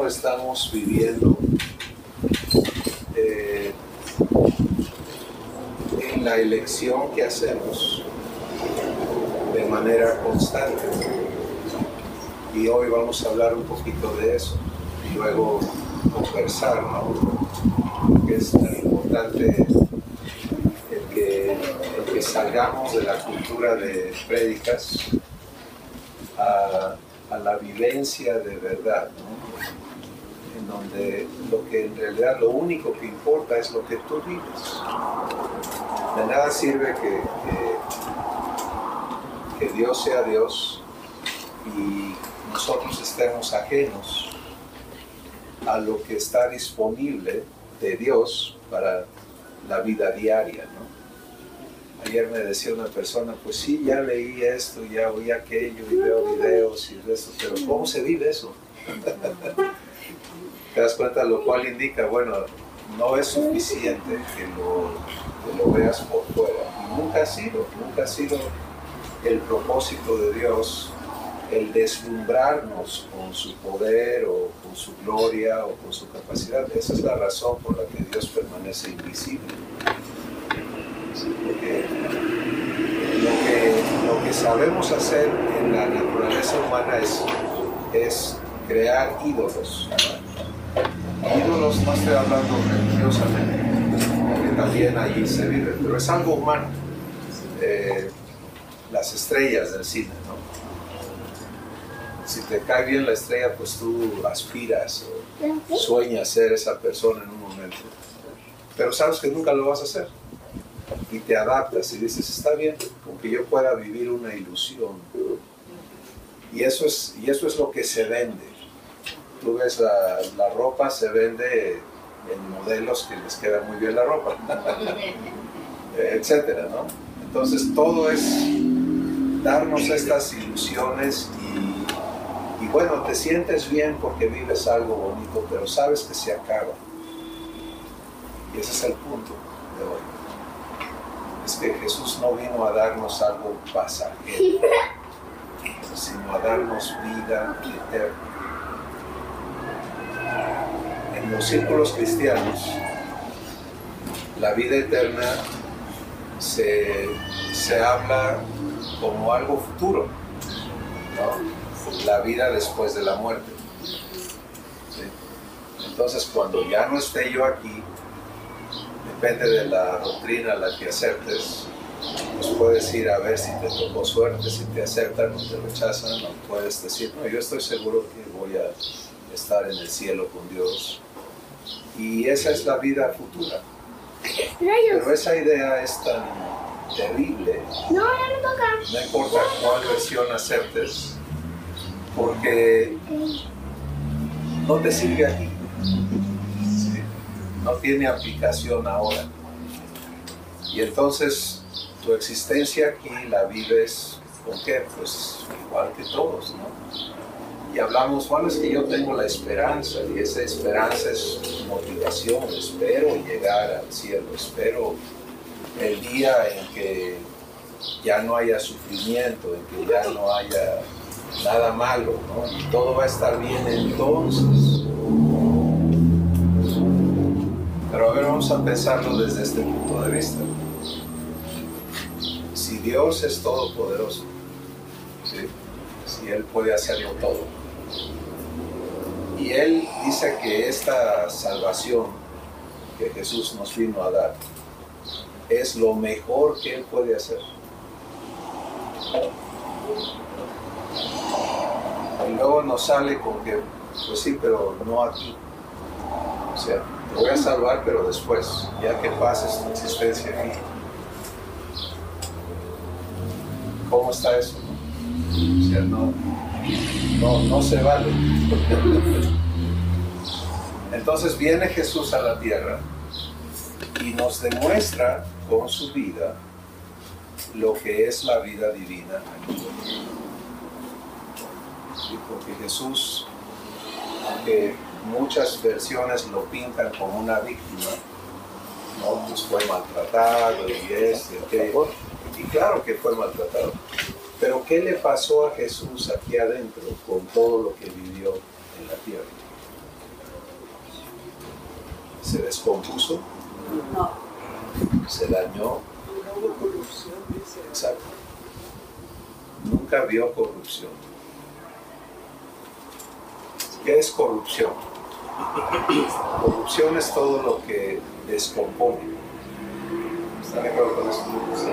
cómo estamos viviendo en la elección que hacemos de manera constante. Y hoy vamos a hablar un poquito de eso y luego conversar, ¿no? Que es tan importante el que salgamos de la cultura de prédicas a la vivencia de verdad, ¿no? En donde lo que en realidad lo único que importa es lo que tú vives. De nada sirve que Dios sea Dios y nosotros estemos ajenos a lo que está disponible de Dios para la vida diaria, ¿no? Ayer me decía una persona, pues sí, ya leí esto, ya oí aquello, y veo videos y de eso, pero ¿cómo se vive eso? ¿Te das cuenta? Lo cual indica, bueno, no es suficiente que lo veas por fuera. Y nunca ha sido el propósito de Dios el deslumbrarnos con su poder o con su gloria o con su capacidad. Esa es la razón por la que Dios permanece invisible. Porque lo que sabemos hacer en la naturaleza humana es crear ídolos. Ídolos, no estoy hablando religiosamente, porque también allí se vive, pero es algo humano. Las estrellas del cine, ¿no? Si te cae bien la estrella, pues tú aspiras o sueñas ser esa persona en un momento. Pero sabes que nunca lo vas a hacer. Y te adaptas y dices, está bien, aunque yo pueda vivir una ilusión. Y eso es lo que se vende. Tú ves la ropa, se vende en modelos que les queda muy bien la ropa, etcétera, ¿no? Entonces todo es darnos estas ilusiones y bueno, te sientes bien porque vives algo bonito, pero sabes que se acaba. Y ese es el punto de hoy. Es que Jesús no vino a darnos algo pasajero, sino a darnos vida eterna. En los círculos cristianos, la vida eterna se habla como algo futuro, ¿no? La vida después de la muerte. ¿Sí? Entonces, cuando ya no esté yo aquí, depende de la doctrina a la que aceptes, pues puedes ir a ver si te tocó suerte, si te aceptan o te rechazan, o puedes decir, no, yo estoy seguro que voy a estar en el cielo con Dios. Y esa es la vida futura. Pero esa idea es tan terrible, no, ya me toca. No importa cuál versión aceptes, porque no te sirve aquí. ¿Sí? No tiene aplicación ahora. Y entonces tu existencia aquí la vives ¿con qué? Pues igual que todos, ¿no? Y hablamos, bueno, es que yo tengo la esperanza, y esa esperanza es motivación, espero llegar al cielo, espero el día en que ya no haya sufrimiento, en que ya no haya nada malo, ¿no? Y todo va a estar bien entonces. Pero a ver, vamos a pensarlo desde este punto de vista. Si Dios es todopoderoso, ¿sí? Si Él puede hacerlo todo, y Él dice que esta salvación que Jesús nos vino a dar es lo mejor que Él puede hacer. Y luego nos sale con que, pues sí, pero no aquí. O sea, te voy a salvar, pero después, ya que pases tu existencia aquí. ¿Cómo está eso? O sea, no se vale. Entonces viene Jesús a la tierra y nos demuestra con su vida lo que es la vida divina aquí. Sí, porque Jesús, aunque muchas versiones lo pintan como una víctima, ¿no? Pues fue maltratado y claro que fue maltratado. Pero ¿qué le pasó a Jesús aquí adentro con todo lo que vivió en la tierra? ¿Se descompuso? No. ¿Se dañó? No hubo corrupción, dice. Exacto. Nunca vio corrupción. ¿Qué es corrupción? Corrupción es todo lo que descompone. ¿Están de acuerdo con eso? Sí.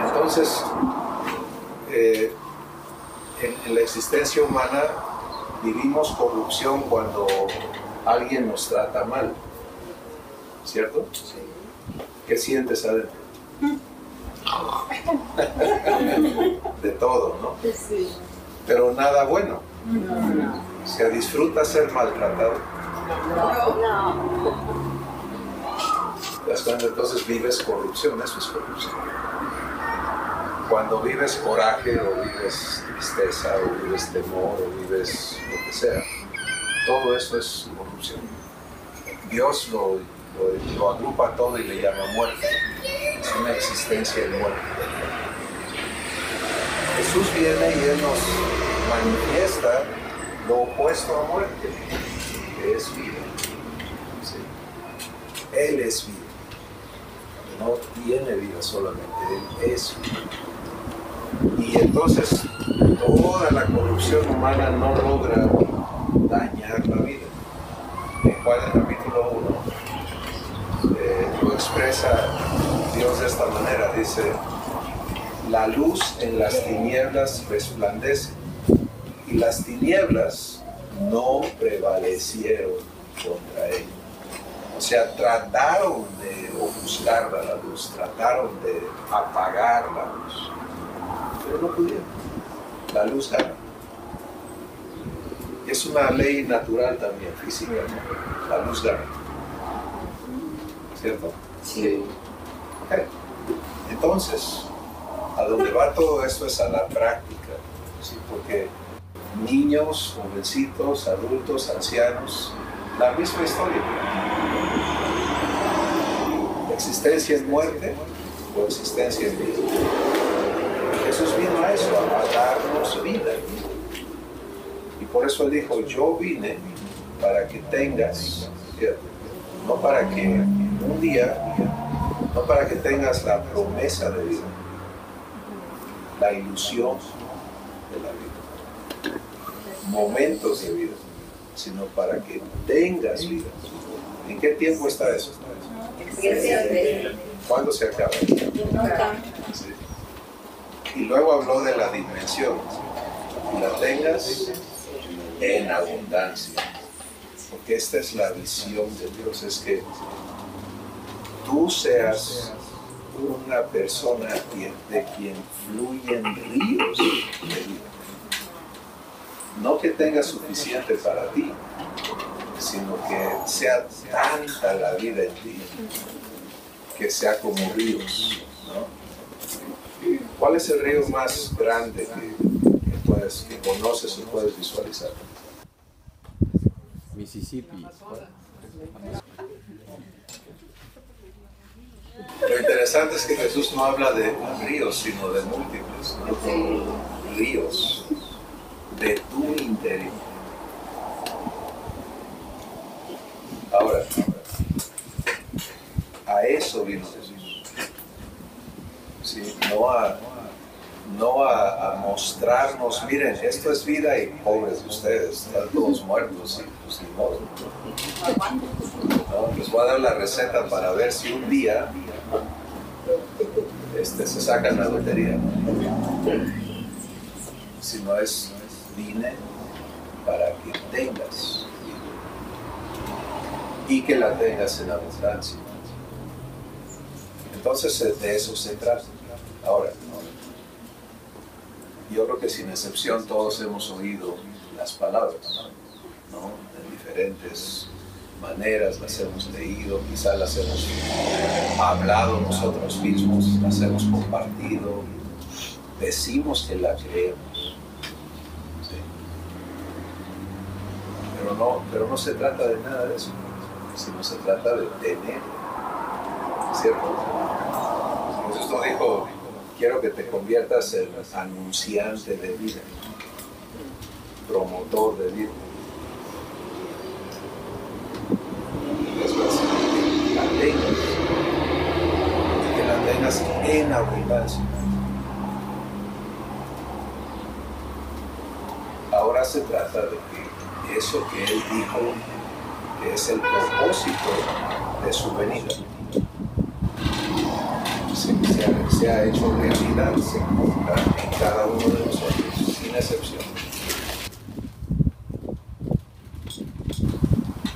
Entonces, en la existencia humana vivimos corrupción cuando alguien nos trata mal, ¿cierto? Sí. ¿Qué sientes adentro? De todo, ¿no? Sí. Pero nada bueno. No. O sea, disfruta ser maltratado. No. ¿Te das cuenta? Entonces vives corrupción, eso es corrupción. Cuando vives coraje, o vives tristeza, o vives temor, o vives lo que sea, todo eso es corrupción. Dios lo agrupa todo y le llama muerte. Es una existencia de muerte. Jesús viene y Él nos manifiesta lo opuesto a muerte, que es vida. ¿Sí? Él es vida. No tiene vida solamente, Él es vida. Y entonces toda la corrupción humana no logra dañar la vida. En Juan el capítulo 1 lo expresa Dios de esta manera, dice: la luz en las tinieblas resplandece, y las tinieblas no prevalecieron contra ella. O sea, trataron de ofuscar la luz, trataron de apagar la luz, pero no pudieron. La luz gana. Es una ley natural también, física, ¿no? La luz gana. ¿Cierto? Sí. Okay. Entonces, a donde va todo esto es a la práctica, ¿sí? Porque niños, jovencitos, adultos, ancianos, la misma historia. Existencia en muerte o existencia en vida. Jesús vino a eso, a darnos vida. Y por eso Él dijo: yo vine para que tengas, ¿cierto? No para que un día, no para que tengas la promesa de vida, la ilusión de la vida, momentos de vida, sino para que tengas vida. ¿En qué tiempo está eso? ¿Cuándo se acaba? Nunca. Sí. Y luego habló de la dimensión, y la tengas en abundancia. Porque esta es la visión de Dios, es que tú seas una persona de quien fluyen ríos de vida. No que tengas suficiente para ti, sino que sea tanta la vida en ti, que sea como ríos, ¿no? ¿Cuál es el río más grande que conoces o puedes visualizar? Mississippi. Lo interesante es que Jesús no habla de ríos, sino de múltiples, ¿no? Ríos de tu interior. Ahora, a eso vino Jesús. ¿Sí? No a mostrarnos, miren, esto es vida y pobres de ustedes, están todos muertos y pues ni modo. ¿No? Les voy a dar la receta para ver si un día se sacan la lotería. Si no es, vine para que tengas y que la tengas en abundancia. Entonces de eso se trata. Ahora, yo creo que sin excepción todos hemos oído las palabras, ¿no? De diferentes maneras, las hemos leído, quizás las hemos hablado nosotros mismos, las hemos compartido, decimos que la creemos, ¿sí? Pero no se trata de nada de eso, sino se trata de tener, ¿cierto? Jesús nos dijo: quiero que te conviertas en anunciante de vida, promotor de vida. tengas en abundancia. Ahora se trata de que eso que Él dijo, que es el propósito de su venida, se ha hecho realidad, se cumpla en cada uno de nosotros, sin excepción.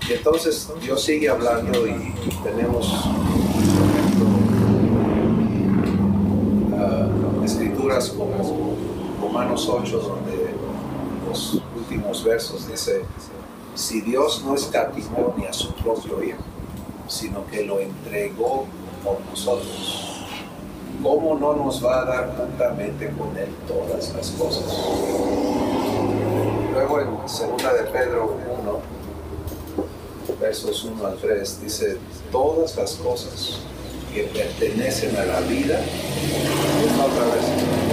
Y entonces Dios sigue hablando y tenemos, por ejemplo, escrituras como Romanos 8, donde los últimos versos dice: si Dios no escatimó ni a su propio Hijo, sino que lo entregó por nosotros, ¿cómo no nos va a dar juntamente con Él todas las cosas? Luego en 2 de Pedro 1, versos 1 al 3, dice: todas las cosas que pertenecen a la vida, otra vez,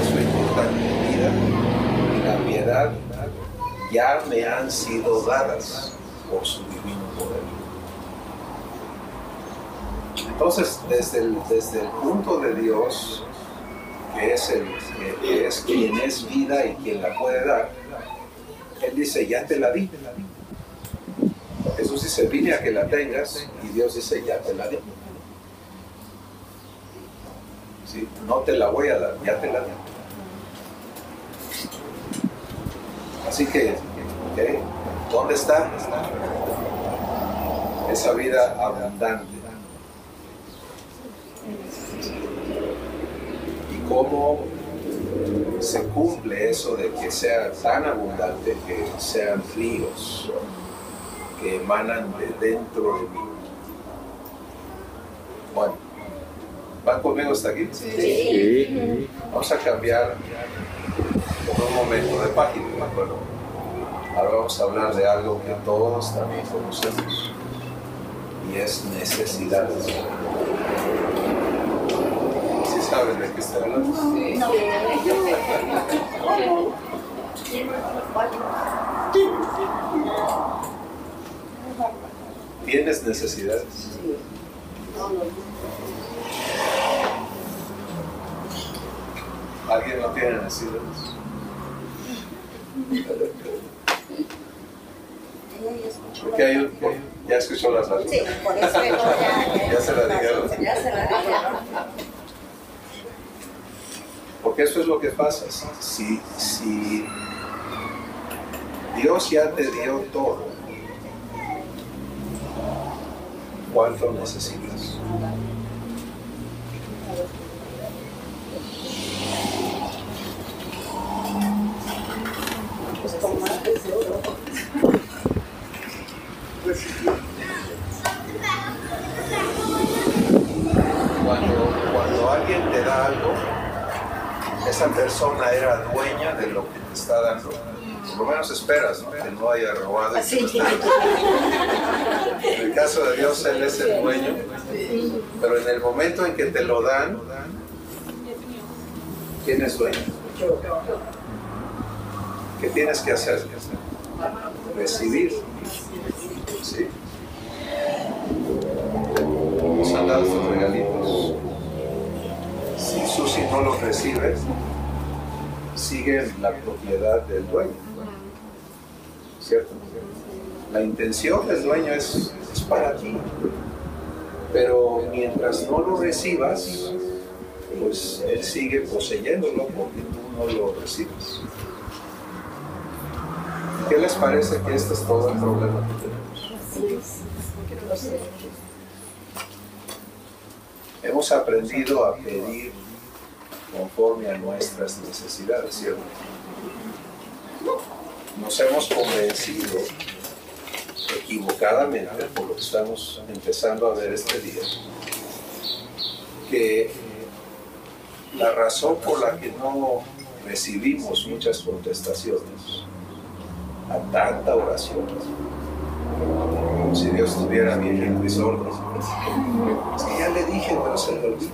eso importa mi vida y la piedad, ya me han sido dadas por su divino poder. Entonces, desde el punto de Dios, que es quien es vida y quien la puede dar, Él dice: ya te la di. Jesús dice: vine a que la tengas, y Dios dice: ya te la di. ¿Sí? No te la voy a dar, ya te la di. Así que, ¿okay? ¿Dónde está esa vida abundante? ¿Y cómo se cumple eso de que sea tan abundante, que sean ríos que emanan de dentro de mí? Bueno, ¿van conmigo hasta aquí? Sí. Vamos a cambiar por un momento de página, ¿de acuerdo? Ahora vamos a hablar de algo que todos también conocemos, y es necesidades. ¿Sí saben de qué estoy hablando? ¿Tienes necesidades? ¿Alguien no tiene necesidades? Porque ya escuchó las razones. Sí, por eso Ya se la dijeron. Ya se la dijeron. Porque eso es lo que pasa. Si Dios ya te dio todo, ¿cuánto necesitas? Cuando alguien te da algo, esa persona era dueña de lo que te está dando. Por lo menos esperas, ¿no? Que no haya robado. En el caso de Dios, Él es el dueño. Pero en el momento en que te lo dan, ¿quién es dueño? ¿Qué tienes que hacer? Recibir. ¿Sí? Nos han dado estos regalitos. Si Susi no los recibe, sigue la propiedad del dueño. ¿Cierto? La intención del dueño es para ti. Pero mientras no lo recibas, pues Él sigue poseyéndolo porque tú no lo recibes. ¿Qué les parece que este es todo el problema que tenemos? Hemos aprendido a pedir conforme a nuestras necesidades, ¿cierto? Nos hemos convencido equivocadamente, por lo que estamos empezando a ver este día, que la razón por la que no recibimos muchas contestaciones a tanta oración, como si Dios tuviera bien y sordos, es que ya le dije, pero se le olvida.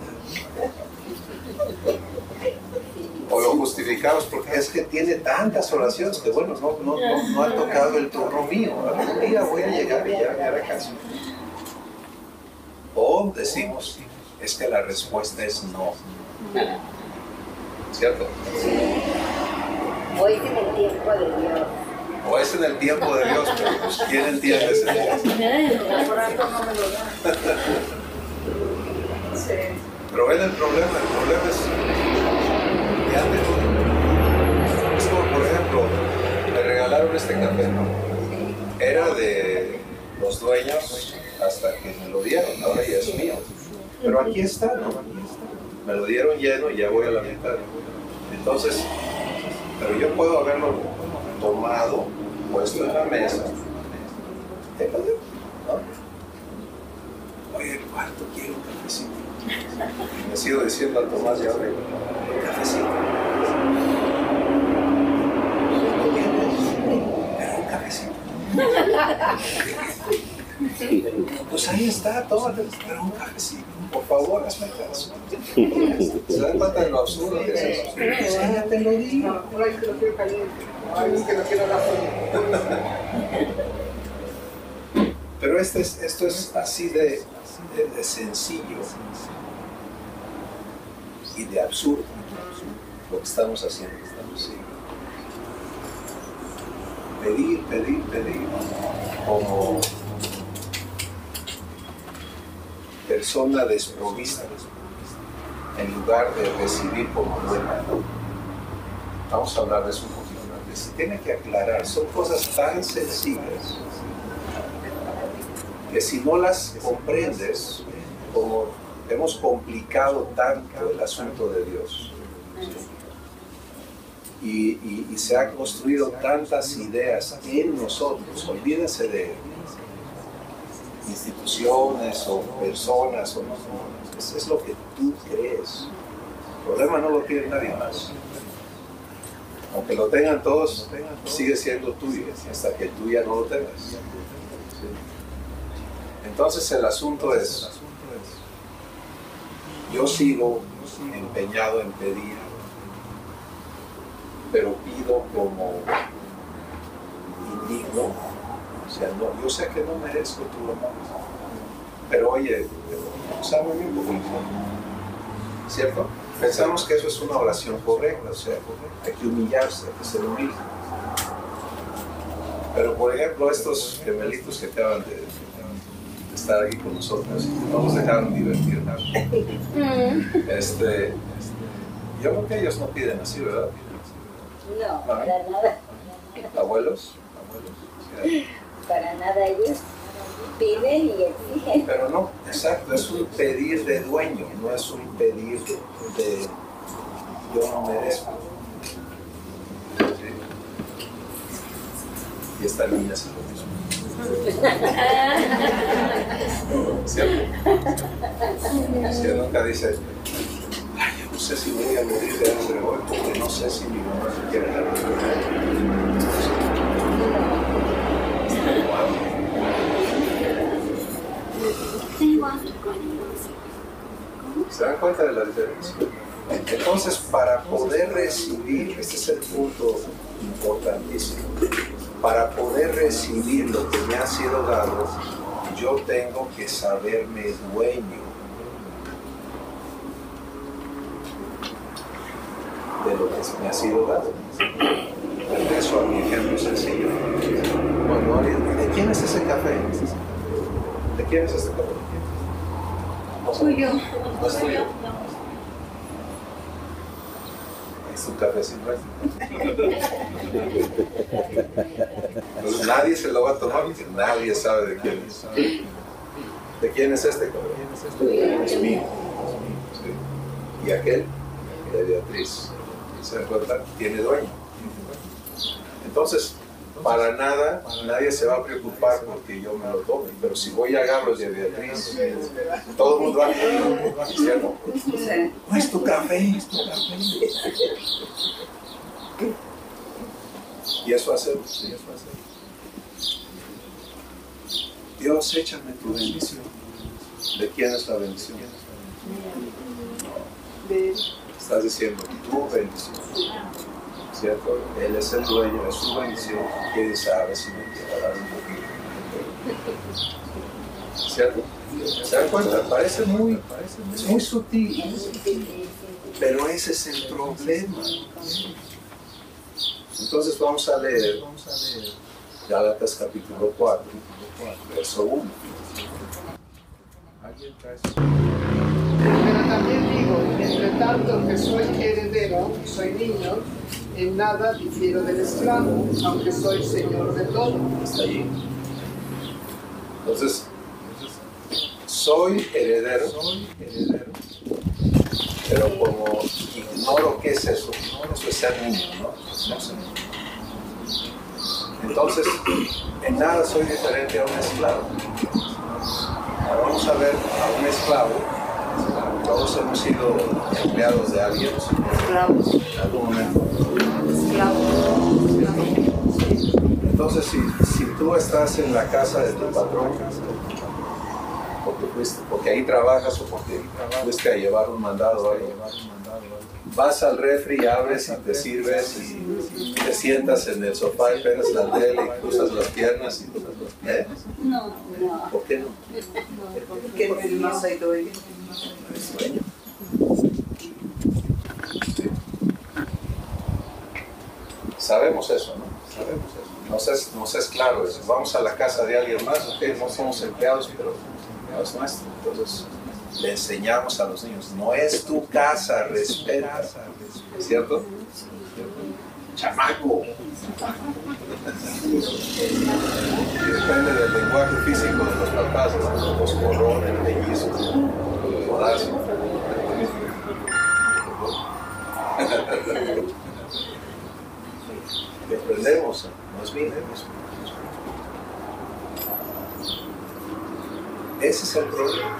O lo justificamos porque es que tiene tantas oraciones que bueno, no ha tocado el turno mío. Algún día voy a llegar y ya me hará caso. O decimos, es que la respuesta es no. ¿Cierto? O es en el tiempo de Dios. O es en el tiempo de Dios, pero pues, ¿quién entiende ese tiempo? Por algo no me lo dan. Sí. Pero ven el problema es que antes, es como por ejemplo, me regalaron este café, ¿no? Era de los dueños hasta que me lo dieron, ahora ya es mío. Pero aquí está, ¿no? Me lo dieron lleno y ya voy a la mitad. Entonces, pero yo puedo haberlo tomado, puesto en la mesa. ¿Te puedo? ¿No? Oye, ¿cuánto quiero un cafecito? Y me sigo diciendo a Tomás y ahora, un cafecito. ¿Lo tienes? Pero un cafecito. Pues ahí está, tómate, pero un cafecito. Por favor, hazme caso. ¿Se dan cuenta de lo absurdo que es eso? Es que ya te lo digo. No hay que lo quiero caliente. Hay que lo quiero dar Pero esto es así de sencillo y de absurdo lo que estamos haciendo. Pedir como persona desprovista en lugar de recibir como buena. Vamos a hablar de eso un poquito más. Se tiene que aclarar, son cosas tan sencillas que si no las comprendes, como hemos complicado tanto el asunto de Dios y se han construido tantas ideas en nosotros, olvídense de instituciones o personas, es lo que tú crees. El problema no lo tiene nadie más. Aunque lo tengan todos, sigue siendo tuyo hasta que tú ya no lo tengas. Entonces el asunto es, yo sigo empeñado en pedir, pero pido como indigno. O sea, no, yo sé que no merezco tu amor, pero oye, sábame un poquito, ¿cierto? Pensamos que eso es una oración correcta, o sea, hay que humillarse, hay que ser humilde. Pero por ejemplo, estos gemelitos que acaban de estar aquí con nosotros, no nos dejaron divertir nada. Yo creo que ellos no piden así, ¿verdad? No, para nada. ¿Abuelos? Para nada, ellos piden y exigen. Pero no, exacto, es un pedir de dueño, no es un pedir de yo no merezco. ¿Sí? Y esta niña se lo mismo. ¿Cierto? Si nunca dice, ay, yo no sé si voy a morir de hambre hoy porque no sé si mi mamá se quiere dar de comer. ¿Se dan cuenta de la diferencia? Entonces, para poder recibir, este es el punto importantísimo, para poder recibir lo que me ha sido dado, yo tengo que saberme dueño de lo que me ha sido dado. Regreso a mi ejemplo sencillo. Cuando alguien, ¿de quién es ese café? ¿De quién es este café? Tuyo. No es tuyo. Es un café sin nuez. Entonces nadie se lo va a tomar porque nadie sabe de quién es. ¿De quién es este café? Es mío. Sí. Y aquel de Beatriz. ¿Se dan cuenta? Tiene dueño. Entonces, para nada, nadie se va a preocupar porque yo me lo tome. Pero si voy a agarrar el de Beatriz, todo el mundo va a ¿cierto? No es tu café, es tu café. Y eso hacemos. Dios, échame tu bendición. ¿De quién es la bendición? Estás diciendo tu bendición. ¿Cierto? Él es el dueño de su bendición. ¿Quién sabe si me quiere dar un poquito? ¿Cierto? ¿Se dan cuenta? Parece muy sutil, pero ese es el problema. Entonces vamos a leer Gálatas capítulo 4, verso 1. Pero también digo, entre tanto que soy heredero, soy niño, en nada difiero del esclavo, aunque soy señor de todo. Hasta allí. Entonces, soy heredero, pero como ignoro qué es eso es ser niño, ¿no? Entonces, en nada soy diferente a un esclavo. Ahora vamos a ver a un esclavo. Todos hemos sido empleados de alguien Esclavos. en algún momento. Esclavos. Entonces, si tú estás en la casa de tu patrón, porque ahí trabajas o porque fuiste a llevar un mandado ahí, vas al refri, abres y te sirves y te sientas en el sofá, esperas la tele y cruzas las piernas y, ¿eh? No. ¿Por qué no? Porque no es más hay dueño. Sueño. Sí. Sabemos eso, ¿no? Nos es claro eso. Vamos a la casa de alguien más, ok, no somos empleados, pero no es nuestro. Entonces le enseñamos a los niños, no es tu casa, respeta. ¿Cierto? Chamaco. Depende del lenguaje físico de los papás, ¿no? Los corrones, pellizcos, los codazos. Y aprendemos, nos vinimos. Ese es el problema.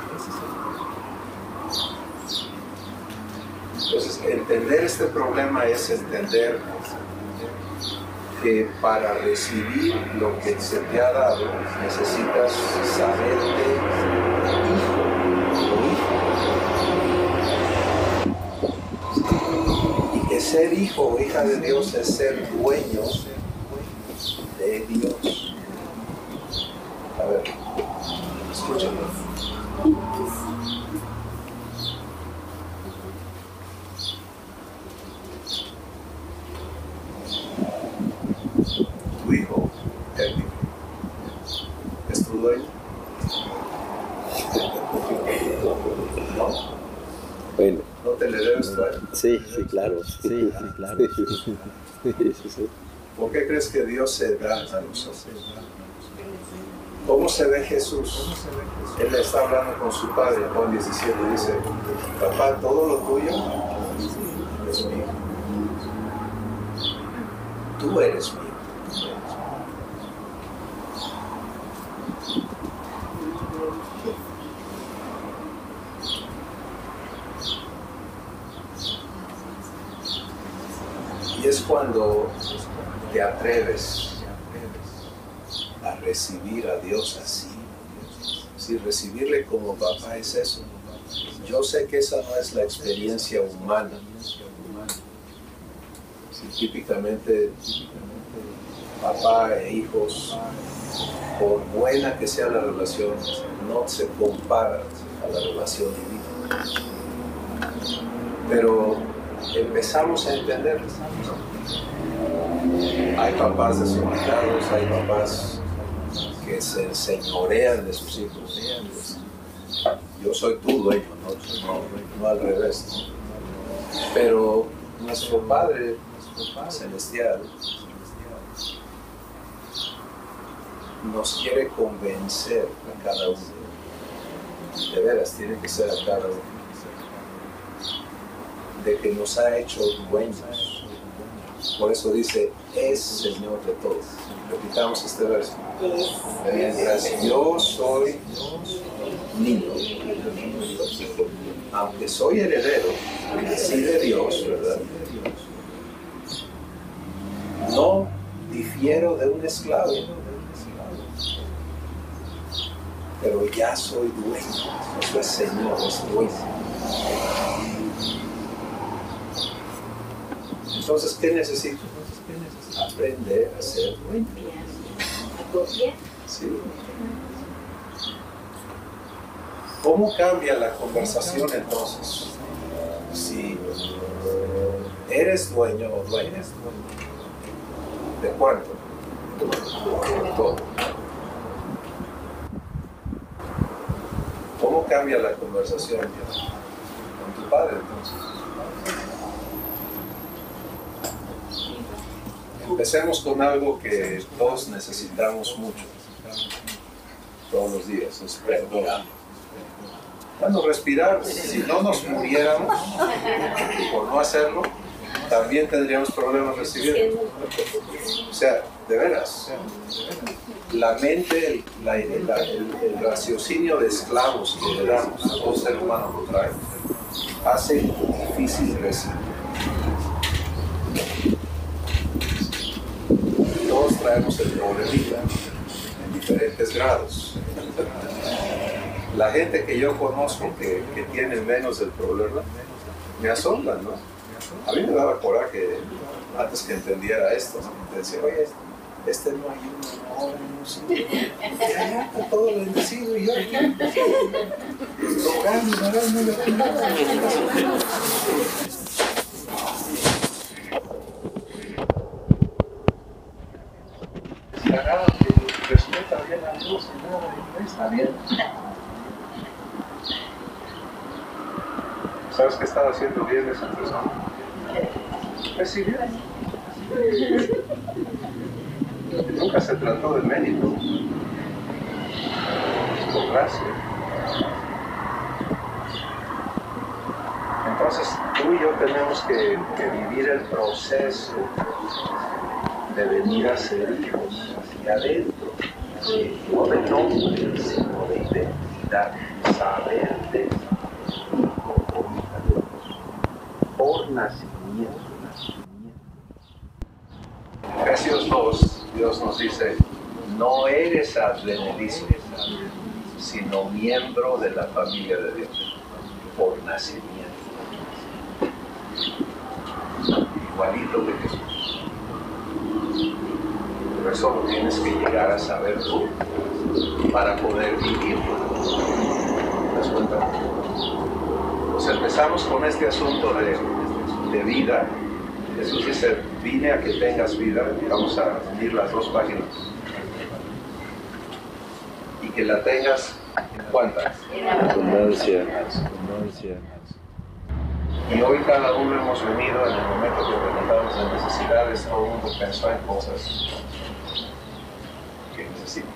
Entonces, entender este problema es entender que para recibir lo que se te ha dado necesitas saberte hijo o hija. Y que ser hijo o hija de Dios es ser dueño de Dios. A ver, escúchame. Tu hijo, Elvin, ¿es tu dueño? ¿No? Bueno. ¿No te le debes tú a él? Sí, claro. Sí. ¿Por qué crees que Dios se da a nosotros? ¿Cómo se ve Jesús? Él está hablando con su padre, Juan 17, dice, papá, todo lo tuyo es mío. Tú eres mío. Y es cuando te atreves a recibir a Dios así. Si recibirle como papá es eso. Yo sé que esa no es la experiencia humana. Si típicamente papá e hijos, por buena que sea la relación, no se compara a la relación divina. Pero empezamos a entender. Hay papás desobligados, hay papás que se enseñorean de sus hijos. Yo soy tu dueño, no al revés. Pero nuestro Padre Celestial nos quiere convencer a cada uno. De veras, tiene que ser a cada uno. De que nos ha hecho dueños. Por eso dice, es Señor de todos. Repitamos este verso. Mientras yo soy niño, aunque soy heredero, sí de Dios, ¿verdad? No difiero de un esclavo, pero ya soy dueño. Eso es Señor, es dueño. Entonces, ¿qué necesito? Aprender a ser dueño. Sí. ¿Cómo cambia la conversación entonces? Si eres dueño o dueña, ¿de cuánto? De todo. ¿Cómo cambia la conversación con tu padre entonces? Empecemos con algo que todos necesitamos mucho, todos los días, es perdón. Bueno, respirar, si no nos muriéramos por no hacerlo, también tendríamos problemas recibiendo. O sea, de veras, la mente, el raciocinio de esclavos que le damos, todo ser humano lo trae, hace difícil recibir. Todos traemos el problemita en diferentes grados. La gente que yo conozco que tiene menos del problema, me asombran, ¿no? A mí me daba coraje antes que entendiera esto, ¿no? Te decía, oye, este no ayuda, no sé. Ya está todo bendecido y yo aquí. Respeta bien a Dios y nada, está bien. ¿Sabes qué estaba haciendo bien esa persona? Recibir. Nunca se trató de mérito. Por gracia. Entonces, tú y yo tenemos que vivir el proceso de venir a ser hijos hacia adentro. No de nombre, sino de identidad, saber de por nacimiento. Efesios 2, Dios nos dice, no eres advenedizo, sino miembro de la familia de Dios, por nacimiento. Igualito que Jesús. Pero eso lo tienes que llegar a saber tú, para poder vivir. ¿Te das cuenta? Pues empezamos con este asunto de vida. Jesús dice, vine a que tengas vida. Vamos a unir las dos páginas. Y que la tengas, ¿cuántas? Abundancia. Y hoy cada uno hemos venido, en el momento que preguntamos de necesidades, todo el mundo pensó en cosas que necesita.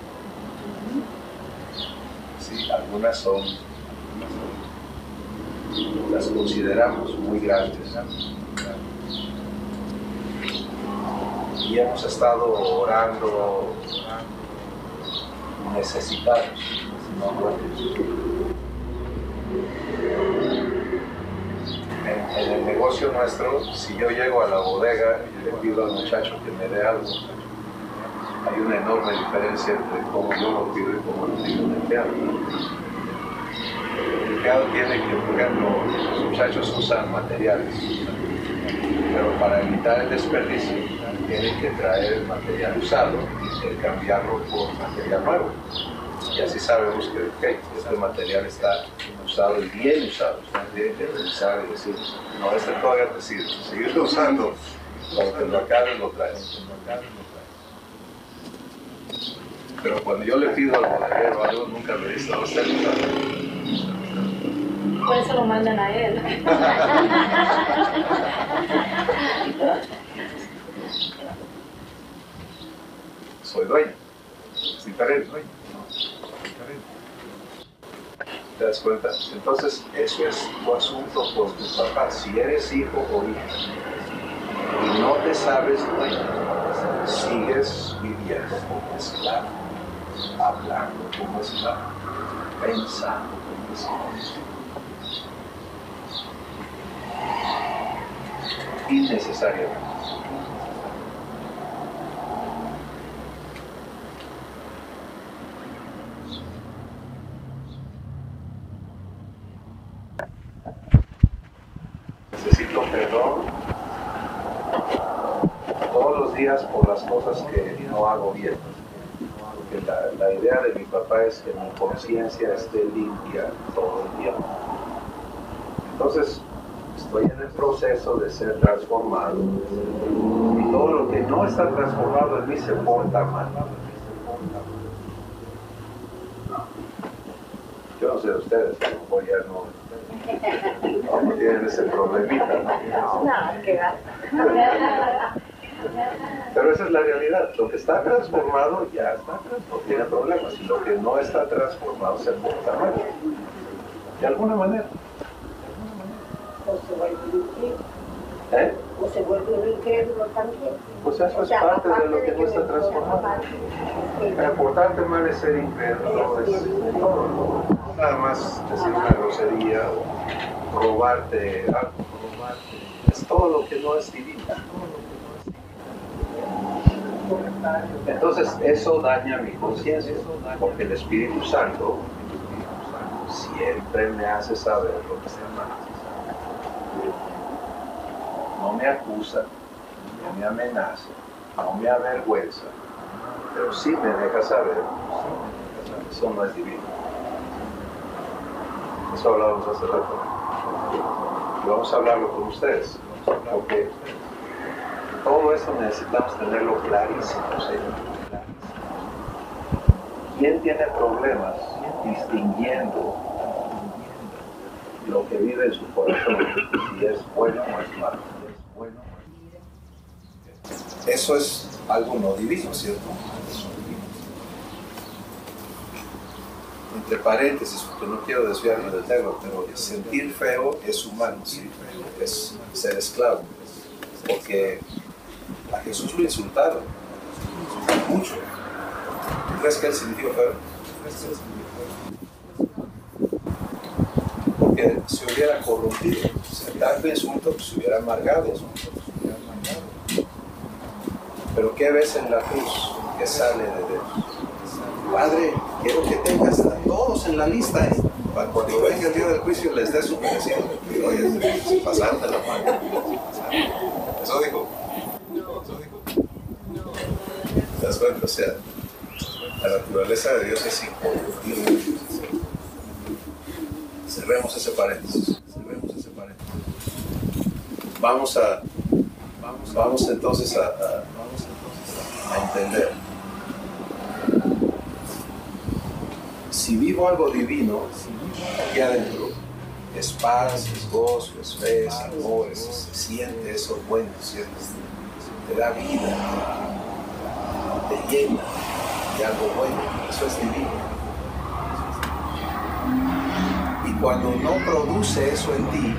Sí, algunas son, las consideramos muy grandes. Y hemos estado orando necesitados, no dueños. En el negocio nuestro, si yo llego a la bodega y le pido al muchacho que me dé algo, hay una enorme diferencia entre cómo yo lo pido y cómo lo pido el empleado. El empleado tiene que, por ejemplo, los muchachos usan materiales, pero para evitar el desperdicio, tienen que traer el material usado y intercambiarlo por material nuevo. Y así sabemos que este material está usado y bien usado. Tienen que revisar y decir, no, este todavía te sirve. Seguirlo usando, cuando te lo acabes lo traes. Pero cuando yo le pido al bodeguero algo, nunca me dice, no, usted lo sabe. Por eso lo mandan a él. Soy dueño. Sin tareas, dueño. ¿Te das cuenta? Entonces, eso es tu asunto con tu papá. Si eres hijo o hija y no te sabes dueño, sigues viviendo como esclavo, hablando como esclavo, pensando como esclavo. Innecesariamente. Necesito perdón todos los días por las cosas que no hago bien. porque la idea de mi papá es que mi conciencia esté limpia todo el tiempo. Entonces, estoy en el proceso de ser transformado y todo lo que no está transformado en mí se porta mal. Yo no sé de ustedes, a lo mejor ya no tienen ese problemita, ¿no? No, que va. Pero esa es la realidad. Lo que está transformado ya está, no tiene problemas. Y lo que no está transformado se porta mal. De alguna manera. O se vuelve incrédulo. ¿Eh? O se vuelve un incrédulo también. Pues eso es parte de lo que no está transformado. Portarte mal es ser incrédulo, es todo. Nada más decir una grosería o robarte algo. Es todo lo que no es divino. Entonces eso daña mi conciencia, porque el Espíritu Santo siempre me hace saber lo que está mal. No me acusa, no me amenaza, no me avergüenza, pero sí me deja saber que eso no es divino. Eso hablábamos hace rato. Y vamos a hablarlo con ustedes, porque todo eso necesitamos tenerlo clarísimo, ¿sí? ¿Quién tiene problemas distinguiendo lo que vive en su corazón, si es bueno o es malo? Eso es algo no divino, ¿cierto? Entre paréntesis, porque no quiero desviarme del tema, pero sentir feo es humano, ¿sí? Es ser esclavo, porque a Jesús lo insultaron mucho. ¿Tú crees que él sintió feo? Porque se hubiera corrompido, tanto insulto que se hubiera amargado. Pero ¿qué ves en la cruz que sale de Dios? Padre, quiero que tengas a todos en la lista, ¿eh? Para cuando venga el día del juicio les dé su merecido. Oye, se pasaron de la mano. Eso dijo. ¿Te das cuenta? O sea, la naturaleza de Dios es incorruptible. Cerremos ese paréntesis. Vamos entonces a entender. Si vivo algo divino aquí adentro, es paz, es gozo, es fe, es amor, se siente eso bueno, ¿cierto? Te da vida, te llena de algo bueno, eso es divino. Y cuando no produce eso en ti,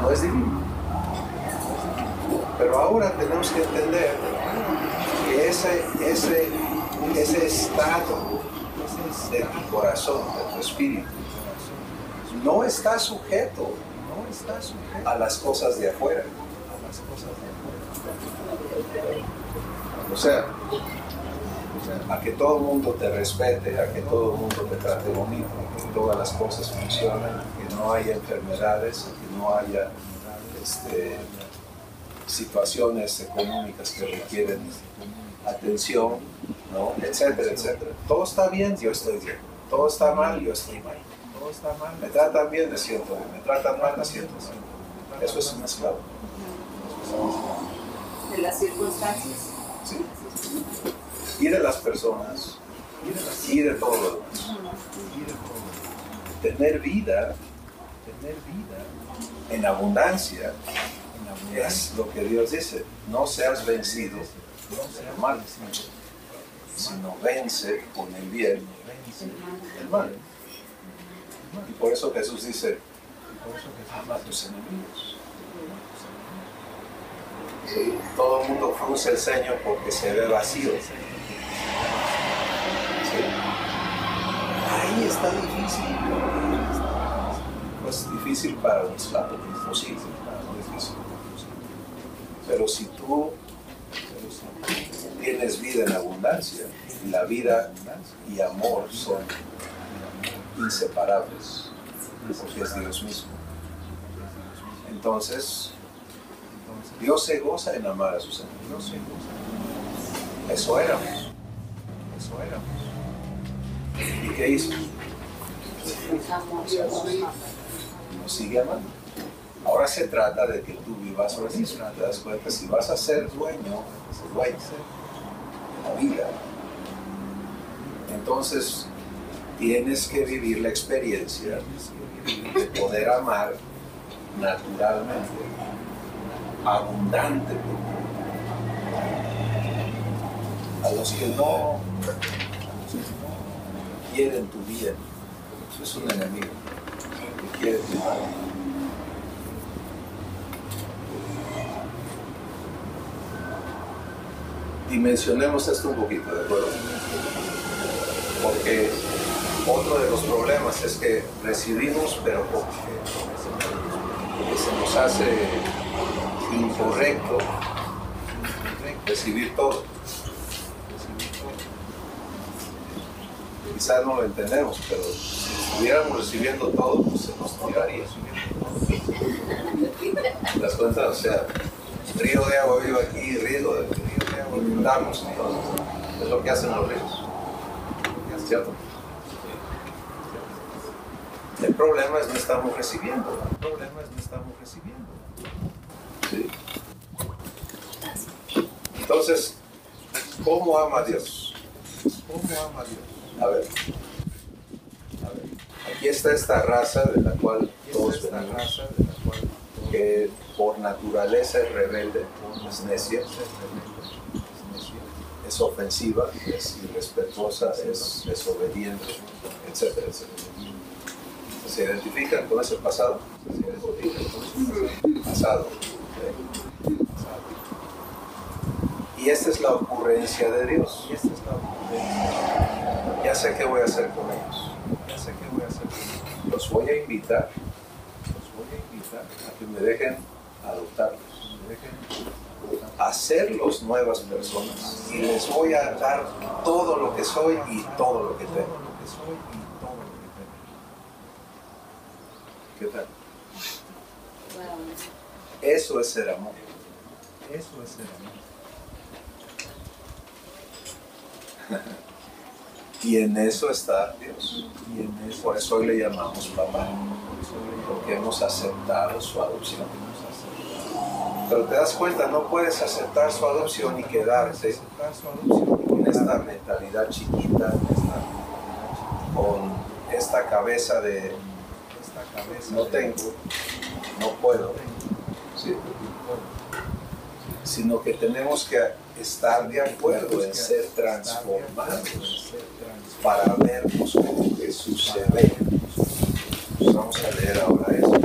no es divino. Pero ahora tenemos que entender que ese estado de tu corazón, de tu espíritu, no está sujeto a las cosas de afuera. O sea, a que todo el mundo te respete, a que todo el mundo te trate bonito, a que todas las cosas funcionen, a que no haya enfermedades, a que no haya situaciones económicas que requieren atención, ¿no? Etcétera, etcétera. Todo está bien, yo estoy bien. Todo está mal, yo estoy mal. Me tratan bien, me siento bien. Me tratan mal, me siento mal. Eso es un esclavo. De las circunstancias. Sí. Y de las personas. Y de todo lo demás. Tener vida en abundancia es lo que Dios dice. No seas vencido por el mal, sino vence con el bien el mal. Y por eso Jesús dice, ama a tus enemigos. Sí, todo el mundo frunce el ceño porque se ve vacío. Sí. Ahí está difícil. Pues difícil para un esclavo, imposible, no difícil. Pero si tú tienes vida en abundancia, y la vida y amor son inseparables, porque es Dios mismo. Entonces, Dios se goza en amar a sus enemigos. Eso éramos. ¿Y qué hizo? Dios mío. Nos sigue amando. Ahora se trata de que tú vivas por eso. ¿Te das cuenta? Si vas a ser dueño de la vida, entonces tienes que vivir la experiencia de poder amar naturalmente, abundantemente, a los que no quieren tu bien. Eso es un enemigo que quiere tu mal. Dimensionemos esto un poquito, ¿de acuerdo? Porque otro de los problemas es que recibimos, pero poco. Que se nos hace incorrecto recibir todo. Quizás no lo entendemos, pero si estuviéramos recibiendo todo, pues se nos tiraría. ¿Te das cuenta? O sea, río de agua vivo aquí, río de agua damos. Es lo que hacen los ríos. ¿Cierto? El problema es no estamos recibiendo. ¿Sí? Entonces, ¿cómo ama Dios? A ver. Aquí está esta raza de la cual todos venimos, que por naturaleza es rebelde, es necia, es ofensiva, es irrespetuosa, es desobediente, etcétera, etcétera. ¿Se identifican con ese pasado? Pasado. Y esta es la ocurrencia de Dios. Ya sé qué voy a hacer con ellos. Los voy a invitar a que me dejen adoptarlos, hacerlos nuevas personas, y les voy a dar todo lo que soy y todo lo que tengo. ¿Qué tal? Eso es ser amor. Y en eso está Dios. Por eso hoy le llamamos papá, porque hemos aceptado su adopción. Pero te das cuenta, no puedes aceptar su adopción y quedarte con esta mentalidad chiquita, con esta cabeza de no tengo, no puedo, ¿sí? Sino que tenemos que estar de acuerdo en ser transformados para vernos como Jesús se ve. Pues vamos a leer ahora eso.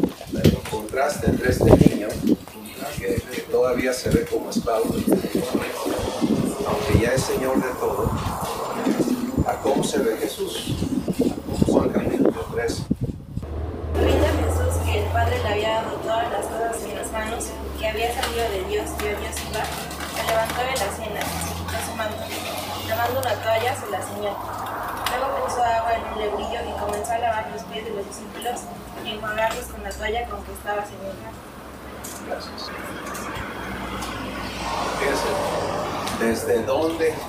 El contraste entre este niño que todavía se ve como esclavo, aunque ya es Señor de todo, a cómo se ve Jesús. Juan capítulo 13. Viendo a Jesús que el Padre le había dado todas las cosas en las manos, que había salido de Dios y a Dios iba, se levantó de la cena, se quitó su manto, tomando una toalla se la ciñó. Luego puso agua en un lebrillo y comenzó a lavar los pies de los discípulos y enjuagarlos con la toalla con que estaba ceñida. Gracias. Fíjense,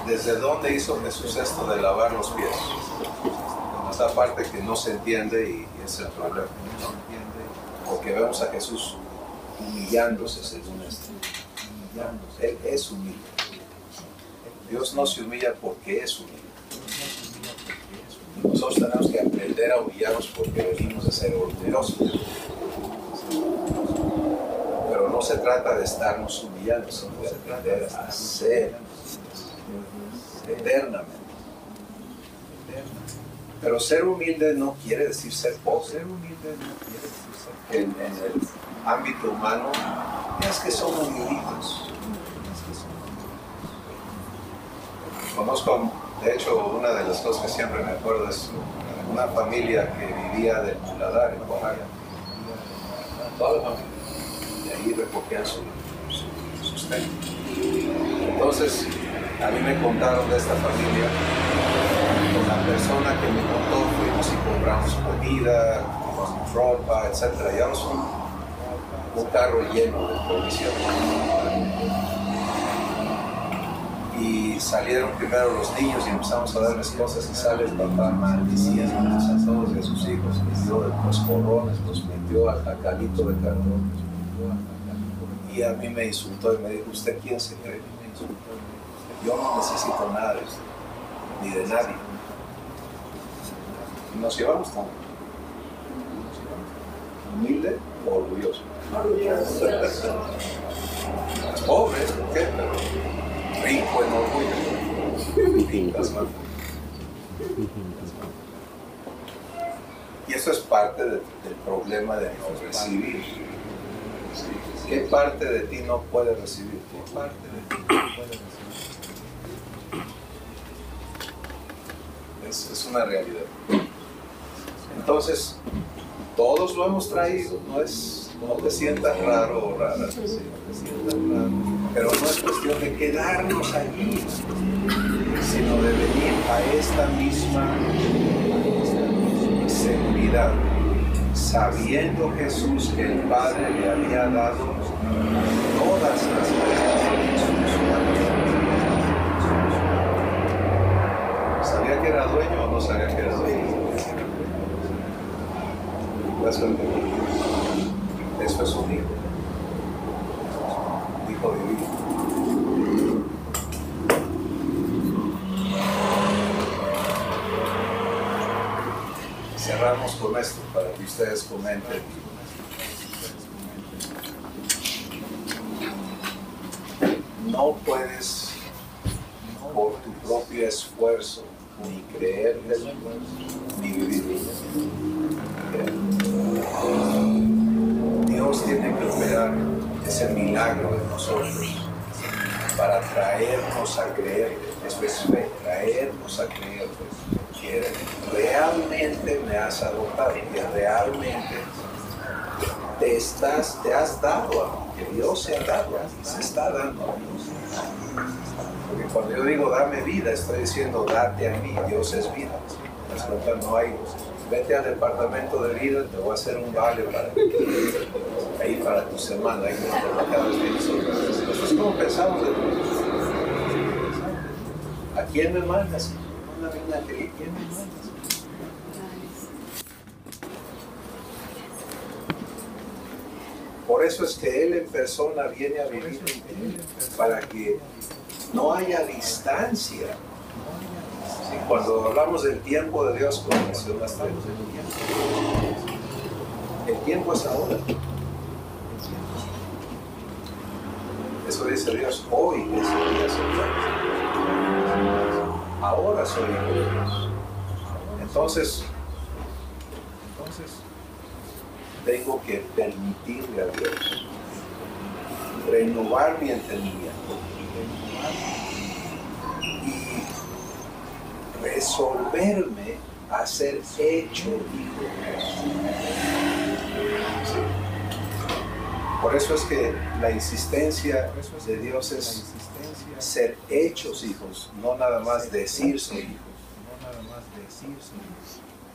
¿desde dónde hizo Jesús esto de lavar los pies? Esta parte que no se entiende y es el problema, ¿no? Porque vemos a Jesús humillándose según esto. Él es humilde. Dios no se humilla porque es humilde. Nosotros tenemos que aprender a humillarnos porque venimos a ser orgullosos. Pero no se trata de estarnos humillando, sino de aprender a ser eternamente. Pero ser humilde no quiere decir ser pobre. En el ámbito humano, es que son humilditos. Conozco, de hecho, una de las cosas que siempre me acuerdo es una familia que vivía del muladar en Oaxaca. Toda la familia. Y ahí recogían su sustento. Entonces, a mí me contaron de esta familia. Con la persona que me contó, fuimos y compramos comida, ropa, etc. Llevamos un carro lleno de provisiones. Y salieron primero los niños y empezamos a darles cosas y sale el papá maldiciéndonos a todos de sus hijos, les dio de los corrones, los metió al jacalito de carbón. Y a mí me insultó y me dijo, ¿usted quién se cree? Yo no necesito nada de usted, ni de nadie. Y nos llevamos tanto. Humilde o orgulloso. Pobre, ¿qué? Pero rico en orgullo. Y eso es parte del problema de no recibir. ¿Qué parte de ti no puede recibir? ¿Qué parte de ti no puede recibir? Es una realidad. Entonces, todos lo hemos traído, no te sientas raro o rara, pero no es cuestión de quedarnos allí, sino de venir a esta misma seguridad, sabiendo Jesús que el Padre le había dado todas las cosas en sus manos. ¿Sabía que era dueño o no sabía que era dueño? Eso es un hijo. Hijo divino. Cerramos con esto para que ustedes comenten. No puedes, por tu propio esfuerzo, ni creerte, ni vivir. Dios tiene que operar ese milagro en nosotros para traernos a creer. Eso es fe, traernos a creer que realmente me has adoptado, que realmente te has dado a mí, que Dios se ha dado a mí, se está dando a mí. Porque cuando yo digo dame vida, estoy diciendo date a mí, Dios es vida. No hay, vete al departamento de vida, te voy a hacer un vale ahí para tu semana, ahí cada vez vienes otra vez. Entonces, ¿cómo pensamos de todo? ¿A quién me mandas? ¿A quién me mandas? Por eso es que Él en persona viene a vivir para que no haya distancia. Sí, cuando hablamos del tiempo de Dios, como mencionaste, el tiempo es ahora. Eso dice Dios, hoy es el día central. Ahora soy hijo de Dios. Entonces, tengo que permitirle a Dios renovar mi entendimiento y resolverme a ser hecho hijo de Dios. ¿Sí? Por eso es que la insistencia de Dios es ser hechos hijos, no nada más decir soy hijo.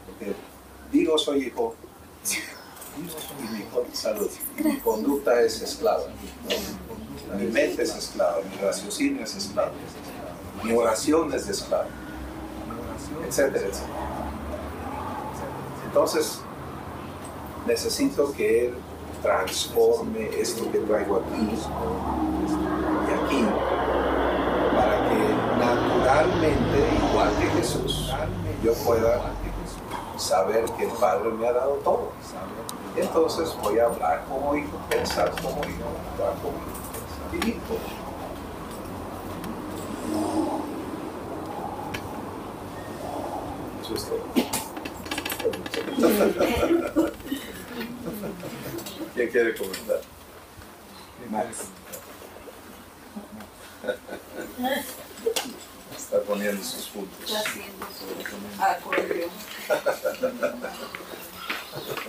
Porque digo soy hijo y mi conducta es esclava, ¿no? Mi mente es esclava, mi raciocinio es esclavo, mi oración es esclava, etcétera, etcétera. Entonces necesito que Él transforme esto que traigo aquí y aquí, para que naturalmente, igual que Jesús, yo pueda saber que el Padre me ha dado todo. Entonces voy a hablar como hijo, pensar como hijo, actuar como hijo, vivir como hijo. Eso es todo. ¿Quién quiere comentar? Max. Está poniendo sus puntos. Está haciendo su acordeón.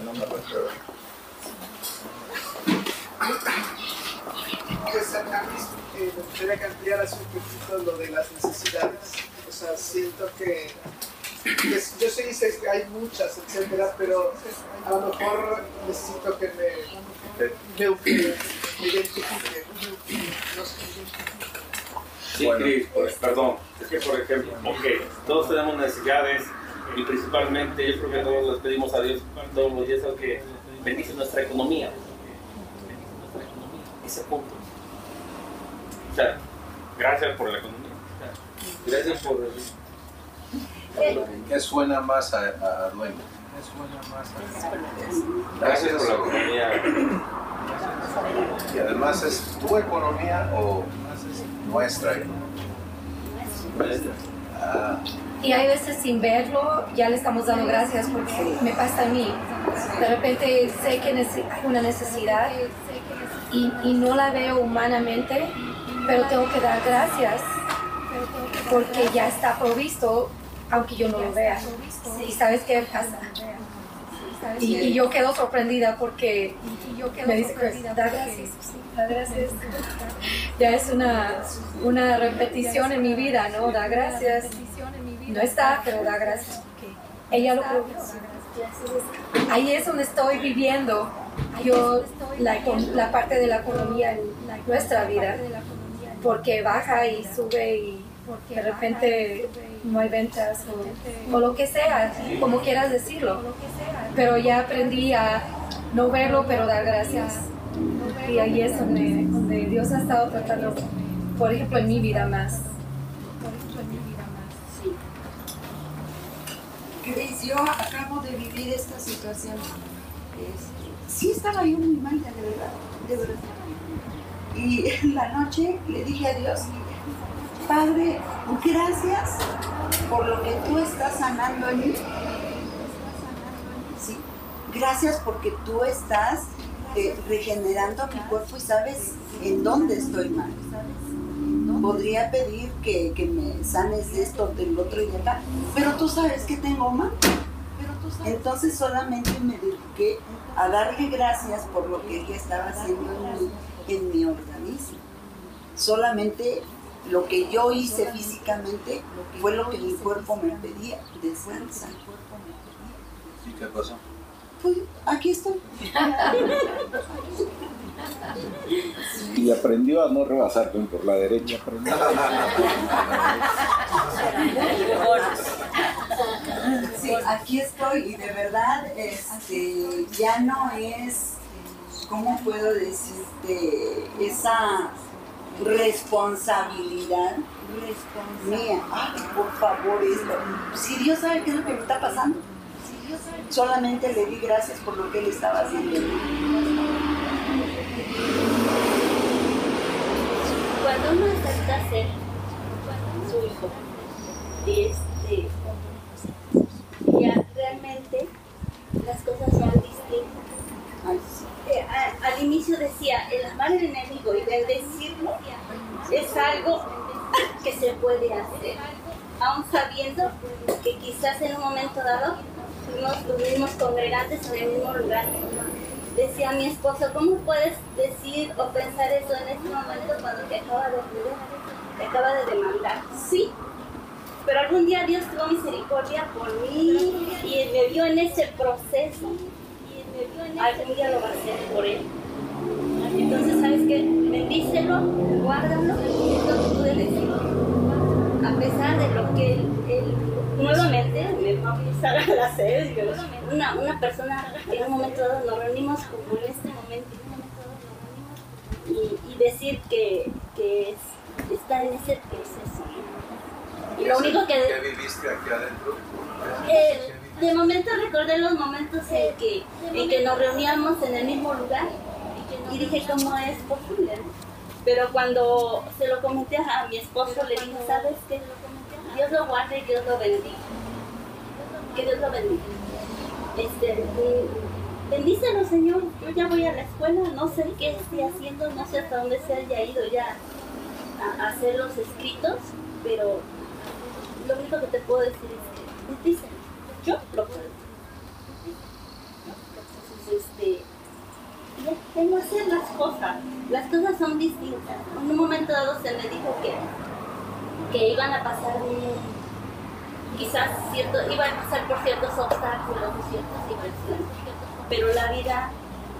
No me recuerdo. Pues a mí me gustaría que ampliaras un poquito lo de las necesidades. O sea, siento que yo sé que hay muchas, etcétera, pero a lo mejor necesito que me identifique. No sé. Sí, bueno, Cris, pues Perdón, es que por ejemplo, todos tenemos necesidades y principalmente yo creo que todos les pedimos a Dios todos los días que bendice nuestra economía. Ese punto. O sea, gracias por la economía. Gracias por ¿Qué suena más a dueño? Gracias por la economía. Y además, ¿es tu economía o nuestra economía? Y hay veces sin verlo, ya le estamos dando gracias porque me pasa a mí. De repente sé que hay una necesidad y no la veo humanamente, pero tengo que dar gracias porque ya está provisto, aunque yo no lo vea. ¿Y sabes qué pasa? Y yo quedo sorprendida porque me dice, da gracias, da gracias. Ya es una repetición en mi vida, ¿no? Da gracias. No está, pero da gracias. Ella lo provió. Ahí es donde estoy viviendo yo la parte de la economía en nuestra vida, porque baja y sube y de repente no hay ventas o lo que sea, como quieras decirlo. Pero ya aprendí a no verlo, pero dar gracias. Y ahí es donde Dios ha estado tratando, por ejemplo, en mi vida más. Cris, yo acabo de vivir esta situación. Sí estaba yo muy mal, de verdad. Y en la noche le dije a Dios, Padre, gracias por lo que tú estás sanando en mí. ¿Sí? Gracias porque tú estás regenerando mi cuerpo y sabes en dónde estoy mal. Podría pedir que me sanes de esto, del otro y de acá, pero tú sabes que tengo mal. Entonces solamente me dediqué a darle gracias por lo que ella estaba haciendo en mi organismo. Solamente lo que yo hice físicamente fue lo que mi cuerpo me pedía, descansar. ¿Y qué pasó? Pues aquí estoy. Y aprendió a no rebasar por la derecha. Sí, aquí estoy y de verdad ya no es, ¿cómo puedo decirte? Esa responsabilidad mía. Ay, por favor, esto. Si Dios sabe qué es lo que me está pasando, solamente le di gracias por lo que Él estaba haciendo. Cuando uno acepta ser su hijo, ya realmente las cosas son distintas. Al inicio decía, el amar al enemigo y bendecirlo es algo que se puede hacer, aun sabiendo que quizás en un momento dado fuimos los mismos congregantes en el mismo lugar. Decía mi esposo, ¿cómo puedes decir o pensar eso en este momento cuando te acaba de demandar? Sí, pero algún día Dios tuvo misericordia por mí y me vio en ese proceso. Algún día lo va a hacer por él. Entonces, ¿sabes qué? Bendícelo, guárdalo, es lo que pude decir. A pesar de lo que él nuevamente me va a empezar a hacer, una persona que en un momento dado nos reunimos como en este momento y decir que está en ese proceso. Y lo único ¿Qué viviste aquí adentro? de momento recordé los momentos en que nos reuníamos en el mismo lugar y dije, ¿cómo es posible? Pero cuando se lo comenté a mi esposo, le dije, ¿sabes qué? Dios lo guarde y Dios lo bendiga. Que Dios lo bendiga. Bendícelo, Señor. Yo ya voy a la escuela, no sé qué estoy haciendo, no sé hasta dónde se haya ido ya a hacer los escritos, pero lo único que te puedo decir es que bendícelo. Yo lo puedo. Entonces, ya tengo que hacer las cosas. Las cosas son distintas. En un momento dado se me dijo que iban a pasar quizás iban a pasar por ciertos obstáculos y ciertas situaciones, pero la vida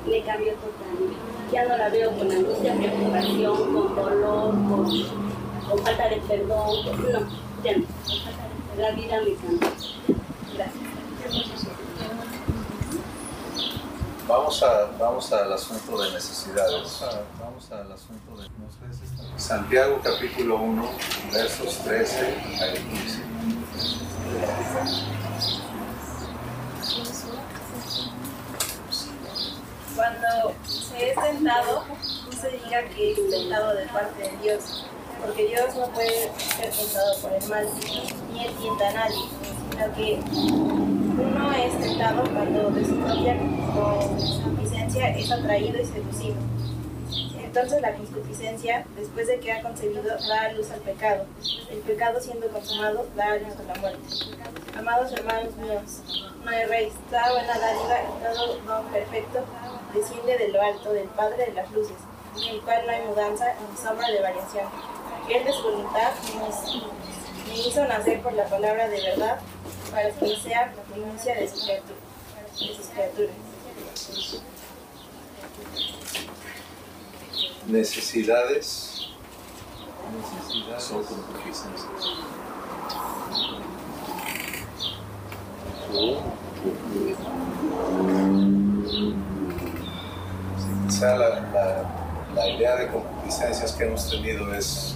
me cambió totalmente. Ya no la veo con angustia, preocupación, con dolor, con falta de perdón, no, ya no. La vida me cambió. Gracias. Vamos al asunto de necesidades. Vamos al asunto de Santiago capítulo 1, versos 13 al 15. Cuando se es tentado, no se diga que es tentado de parte de Dios, porque Dios no puede ser tentado por el mal, ni él tienta a nadie, sino que uno es tentado cuando de su propia concupiscencia es atraído y seducido. Entonces la concupiscencia, después de que ha concebido, da a luz al pecado. El pecado, siendo consumado, da a luz a la muerte. Amados hermanos míos, no erréis, toda buena dádiva y todo don perfecto desciende de lo alto del Padre de las luces, en el cual no hay mudanza ni sombra de variación. Él de su voluntad me hizo nacer por la palabra de verdad, para que sea la primicia de sus criaturas. Necesidades son concupiscencias. Quizá la idea de concupiscencias que hemos tenido es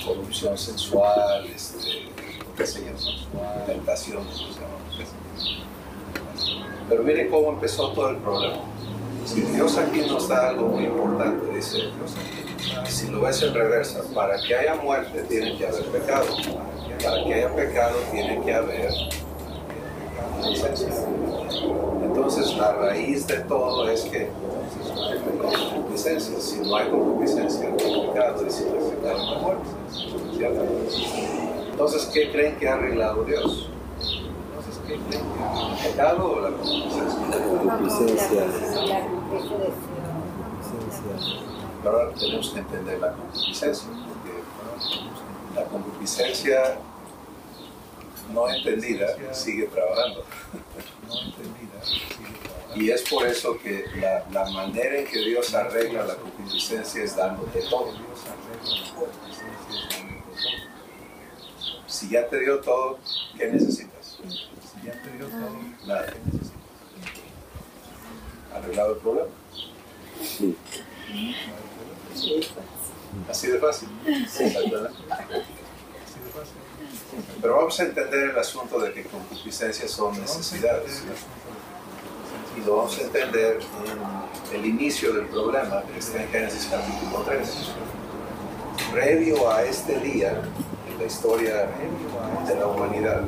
corrupción sexual, tentación. Pero mire cómo empezó todo el problema. Si Dios aquí nos da algo muy importante, dice, si lo ves en reversa, para que haya muerte tiene que haber pecado, para que haya pecado tiene que haber concupiscencia. Entonces la raíz de todo es que concupiscencia. Si no hay concupiscencia, no hay pecado, y si no hay pecado, no hay muerte. ¿Cierto? Entonces, ¿qué creen que ha arreglado Dios? ¿El pecado o la concupiscencia? Pero ahora tenemos que entender la concupiscencia, porque la concupiscencia no entendida sigue trabajando. Y es por eso que la manera en que Dios arregla la concupiscencia es dándote todo. Si ya te dio todo, ¿qué necesitas? Si ya te dio todo, nada. ¿Arreglado el problema? Sí. Así de fácil. Exactamente. Así de fácil. Pero vamos a entender el asunto de que concupiscencias son necesidades. Y lo vamos a entender en el inicio del problema, que está en Génesis capítulo 3. Previo a este día, en la historia de la humanidad,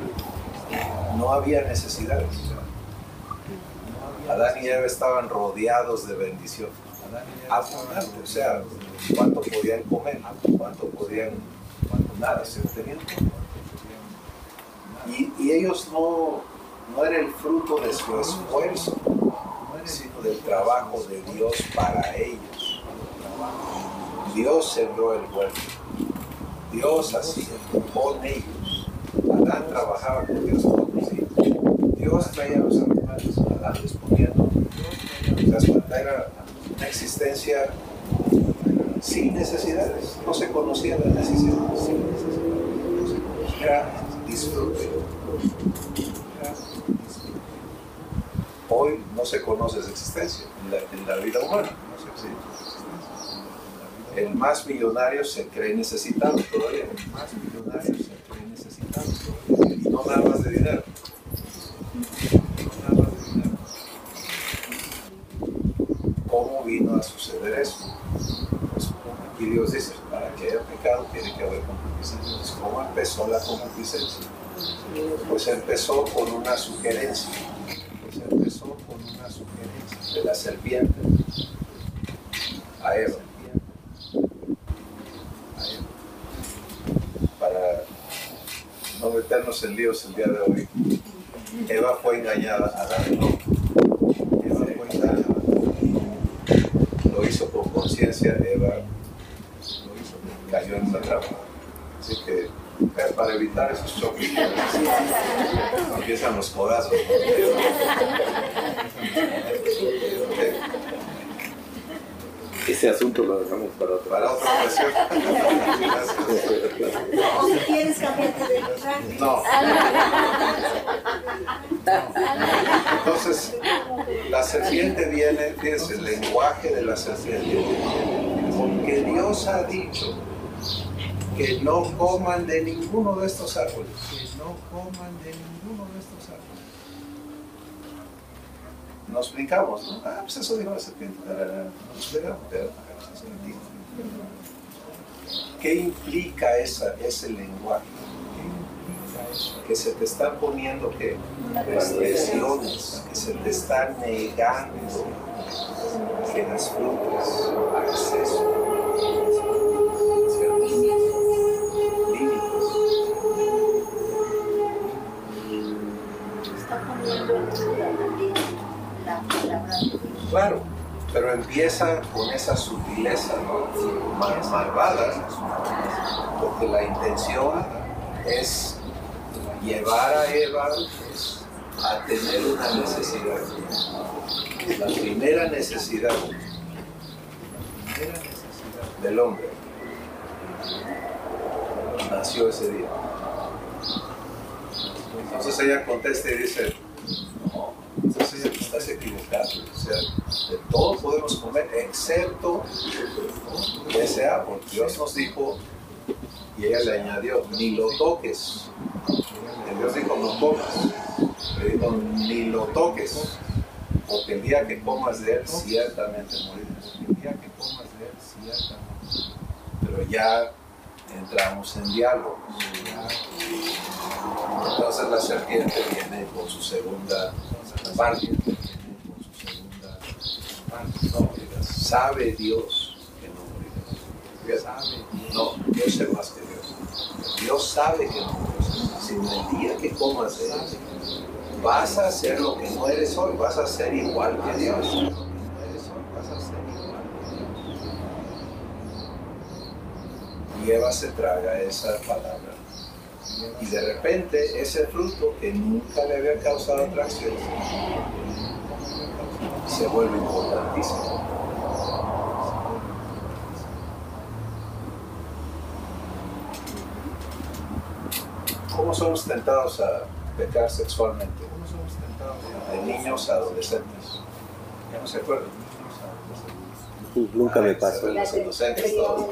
no había necesidades. Adán y Eva estaban rodeados de bendición. Abundante, o sea, cuánto podían comer, cuánto podían, nada, se tenían. Y ellos no era el fruto de su esfuerzo, sino del trabajo de Dios para ellos. Dios sembró el huerto, Dios hacía con ellos. Adán trabajaba con Dios con ellos. Dios traía los animales, Adán les ponía. Era una existencia sin necesidades, no se conocía la necesidad, era disfrute. Hoy no se conoce esa existencia en la vida humana. El más millonario se cree necesitado todavía. El más millonario se cree necesitado todavía. Y no nada más de dinero. ¿Cómo vino a suceder eso? Pues aquí Dios dice, para que haya pecado tiene que haber concupiscencia. ¿Cómo empezó la concupiscencia? Pues empezó con una sugerencia. De la serpiente a Eva. Para no meternos en líos el día de hoy, Eva fue engañada, Adán no. Eva fue engañada. Lo hizo con conciencia, Eva cayó en una trampa. Así que para evitar esos choques, empiezan los codazos. Ese asunto lo dejamos para otra ocasión. O si quieres cambiarte de lugar. No. Entonces, la serpiente viene, fíjense, el lenguaje de la serpiente, porque Dios ha dicho que no coman de ninguno de estos árboles. Que no coman de ninguno de estos árboles. Nos brincamos, ¿no? Ah, pues eso dijo la serpiente. Nos pegamos, pero ¿qué implica ese lenguaje? Que se te están poniendo ¿qué? Restricciones, que se te están negando que disfrutes acceso, límites. Está poniendo en duda también la palabra. Claro, pero empieza con esa sutileza, ¿no? Malvada, porque la intención es llevar a Eva a tener una necesidad. La primera necesidad del hombre nació ese día. Entonces ella contesta y dice, no, entonces estás equivocado. O sea, de todo podemos comer, excepto ese árbol. Dios nos dijo, y ella le añadió, ni lo toques. Y Dios dijo, no comas. Le dijo, ni lo toques, porque el día que comas de él, ciertamente morirás. El día que comas de él, ciertamente. Pero ya entramos en diálogo. Entonces la serpiente viene con su segunda parte. No, sabe Dios que no morirás. No, yo sé más que Dios. Dios sabe que no morirás. Si en el día que comas de él, vas a hacer lo que no eres hoy, vas a ser igual que Dios. Lo que no eres hoy, vas a ser igual que Dios. Y Eva se traga esa palabra. Y de repente ese fruto que nunca le había causado atracción se vuelve importantísimo. ¿Cómo somos tentados a pecar sexualmente? ¿Cómo somos tentados de niños a adolescentes? ¿Ya no se acuerdan? Nunca me pasó. Los adolescentes todos.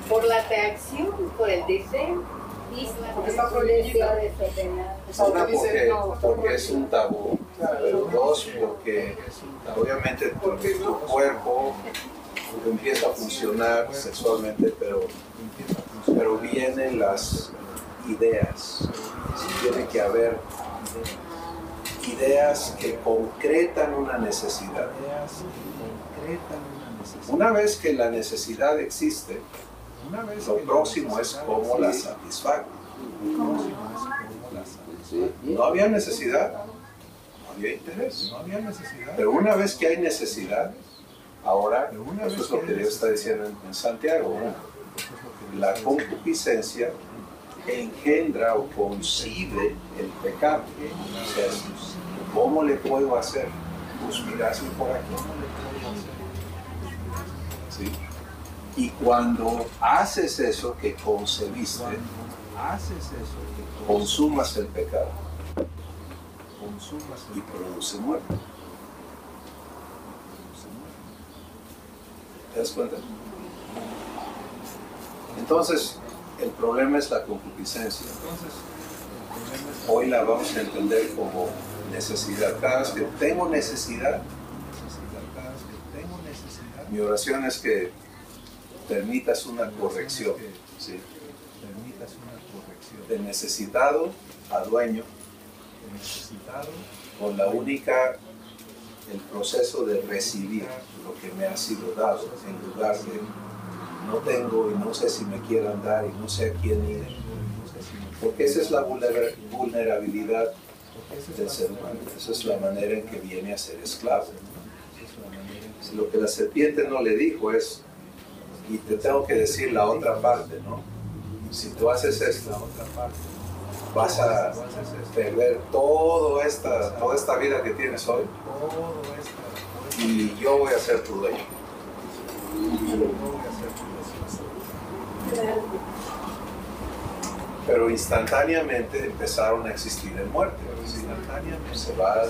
Por la atracción, por el deseo. Porque está prohibido. Una, porque es un tabú, pero dos, porque obviamente tu cuerpo empieza a funcionar sexualmente, pero vienen las ideas. Tiene que haber ideas que concretan una necesidad. Una vez que la necesidad existe, lo próximo es cómo la satisfago. No había necesidad, no había interés. Pero una vez que hay necesidad, ahora, eso es lo que Dios está diciendo en Santiago, la concupiscencia engendra o concibe el pecado. O sea, ¿cómo le puedo hacer? Pues mirarse por aquí. ¿Sí? Y cuando haces eso que concebiste, consumas el pecado y produce muerte. ¿Te das cuenta? Entonces, el problema es la concupiscencia. Hoy la vamos a entender como necesidad. Cada vez que tengo necesidad, mi oración es que permitas una corrección, ¿sí? De necesitado a dueño, con la única, el proceso de recibir lo que me ha sido dado, en lugar de no tengo y no sé si me quieran dar y no sé a quién ir, porque esa es la vulnerabilidad del ser humano, esa es la manera en que viene a ser esclavo. Lo que la serpiente no le dijo es, y te tengo que decir la otra parte, ¿no? Si tú haces esto, vas a perder toda esta vida que tienes hoy y yo voy a ser tu dueño. Pero instantáneamente empezaron a existir en muerte. Instantáneamente se va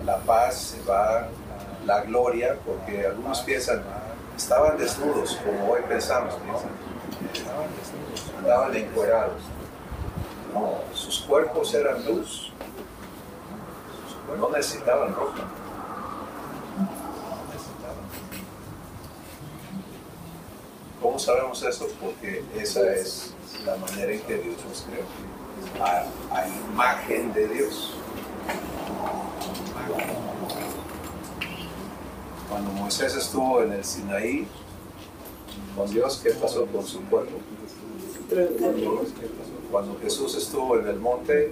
la paz, se va la gloria, porque algunos piensan, estaban desnudos, como hoy pensamos, ¿no? Andaban encuerados. No, sus cuerpos eran luz. No necesitaban ropa. ¿Cómo sabemos eso? Porque esa es la manera en que Dios nos creó. A imagen de Dios. Cuando Moisés estuvo en el Sinaí con Dios, ¿qué pasó con su cuerpo? Cuando Jesús estuvo en el monte,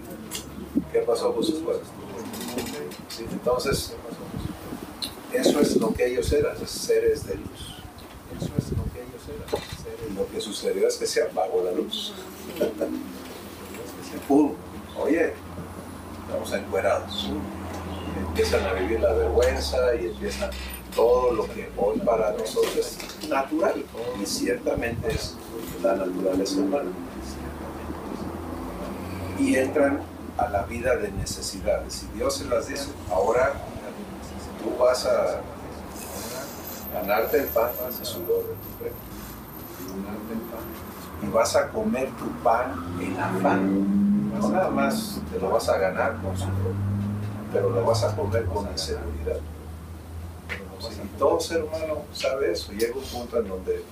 ¿qué pasó con sus cuerpos? ¿Sí? Entonces, eso es lo que ellos eran, seres de luz. Eso es lo que ellos eran. Y lo que sucedió es que se apagó la luz. Y ¡pum! Oye, estamos encuerados. Empiezan a vivir la vergüenza y empiezan todo lo que hoy para nosotros es natural. Y ciertamente es la naturaleza humana. Y entran a la vida de necesidades. Y Dios se las dice, ahora tú vas a ganarte el pan de sudor de tu frente. Y vas a comer tu pan en afán. No nada más te lo vas a ganar con sudor, pero lo vas a comer con inseguridad. Y todo ser humano sabe eso. Llega un punto en donde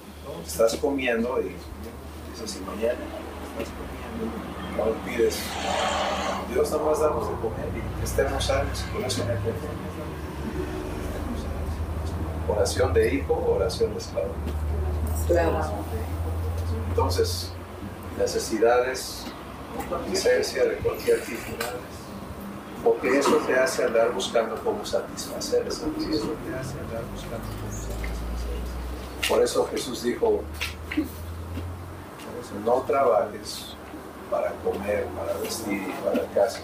estás comiendo y dices, si mañana no pides, Dios nada más damos de comer y que estemos sanos y con eso me conformo. Oración de hijo, oración de esclavo. Entonces, necesidades, licencia de cualquier tipo, porque eso te hace andar buscando cómo satisfacer esa necesidad. Por eso Jesús dijo, no trabajes para comer, para vestir y para casa.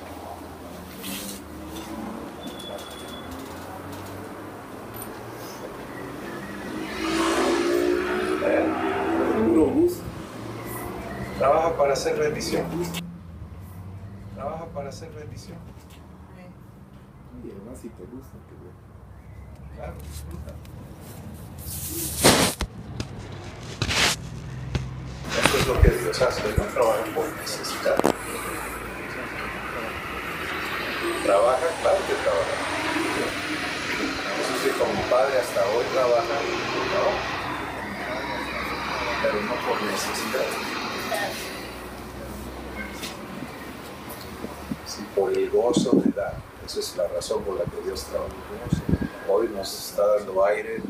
Trabaja para hacer bendición. Trabaja para hacer bendición. Y además si te gusta, qué bueno. Claro, disfruta. Esto es lo que Dios hace, no trabaja por necesidad. Trabaja, claro que trabaja. Jesús dijo, mi Padre hasta hoy trabaja, pero no por necesidad. Sí, por el gozo de dar. Esa es la razón por la que Dios trabaja. Hoy nos está dando aire,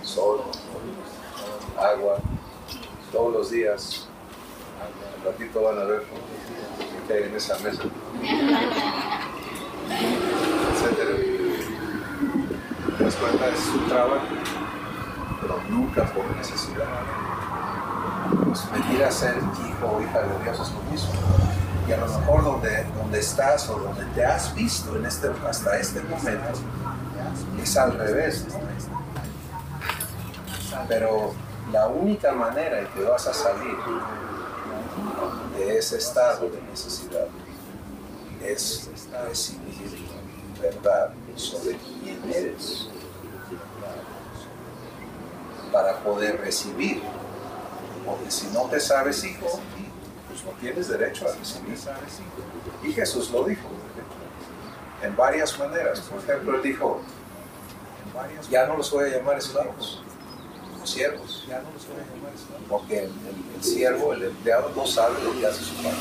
sol, agua, todos los días. Al ratito van a ver qué hay en esa mesa, etcétera. ¿Te das cuenta? Es su trabajo, pero nunca por necesidad. Pues venir a ser hijo o hija de Dios es lo mismo. Y a lo mejor donde estás o donde te has visto hasta este momento es al revés, ¿no? Pero la única manera en que vas a salir de ese estado de necesidad es recibir verdad sobre quién eres para poder recibir, porque si no te sabes hijo, pues no tienes derecho a recibir. Y Jesús lo dijo en varias maneras. Por ejemplo, él dijo, ya no los voy a llamar esclavos, siervos, porque el siervo, el empleado, no sabe lo que hace su padre.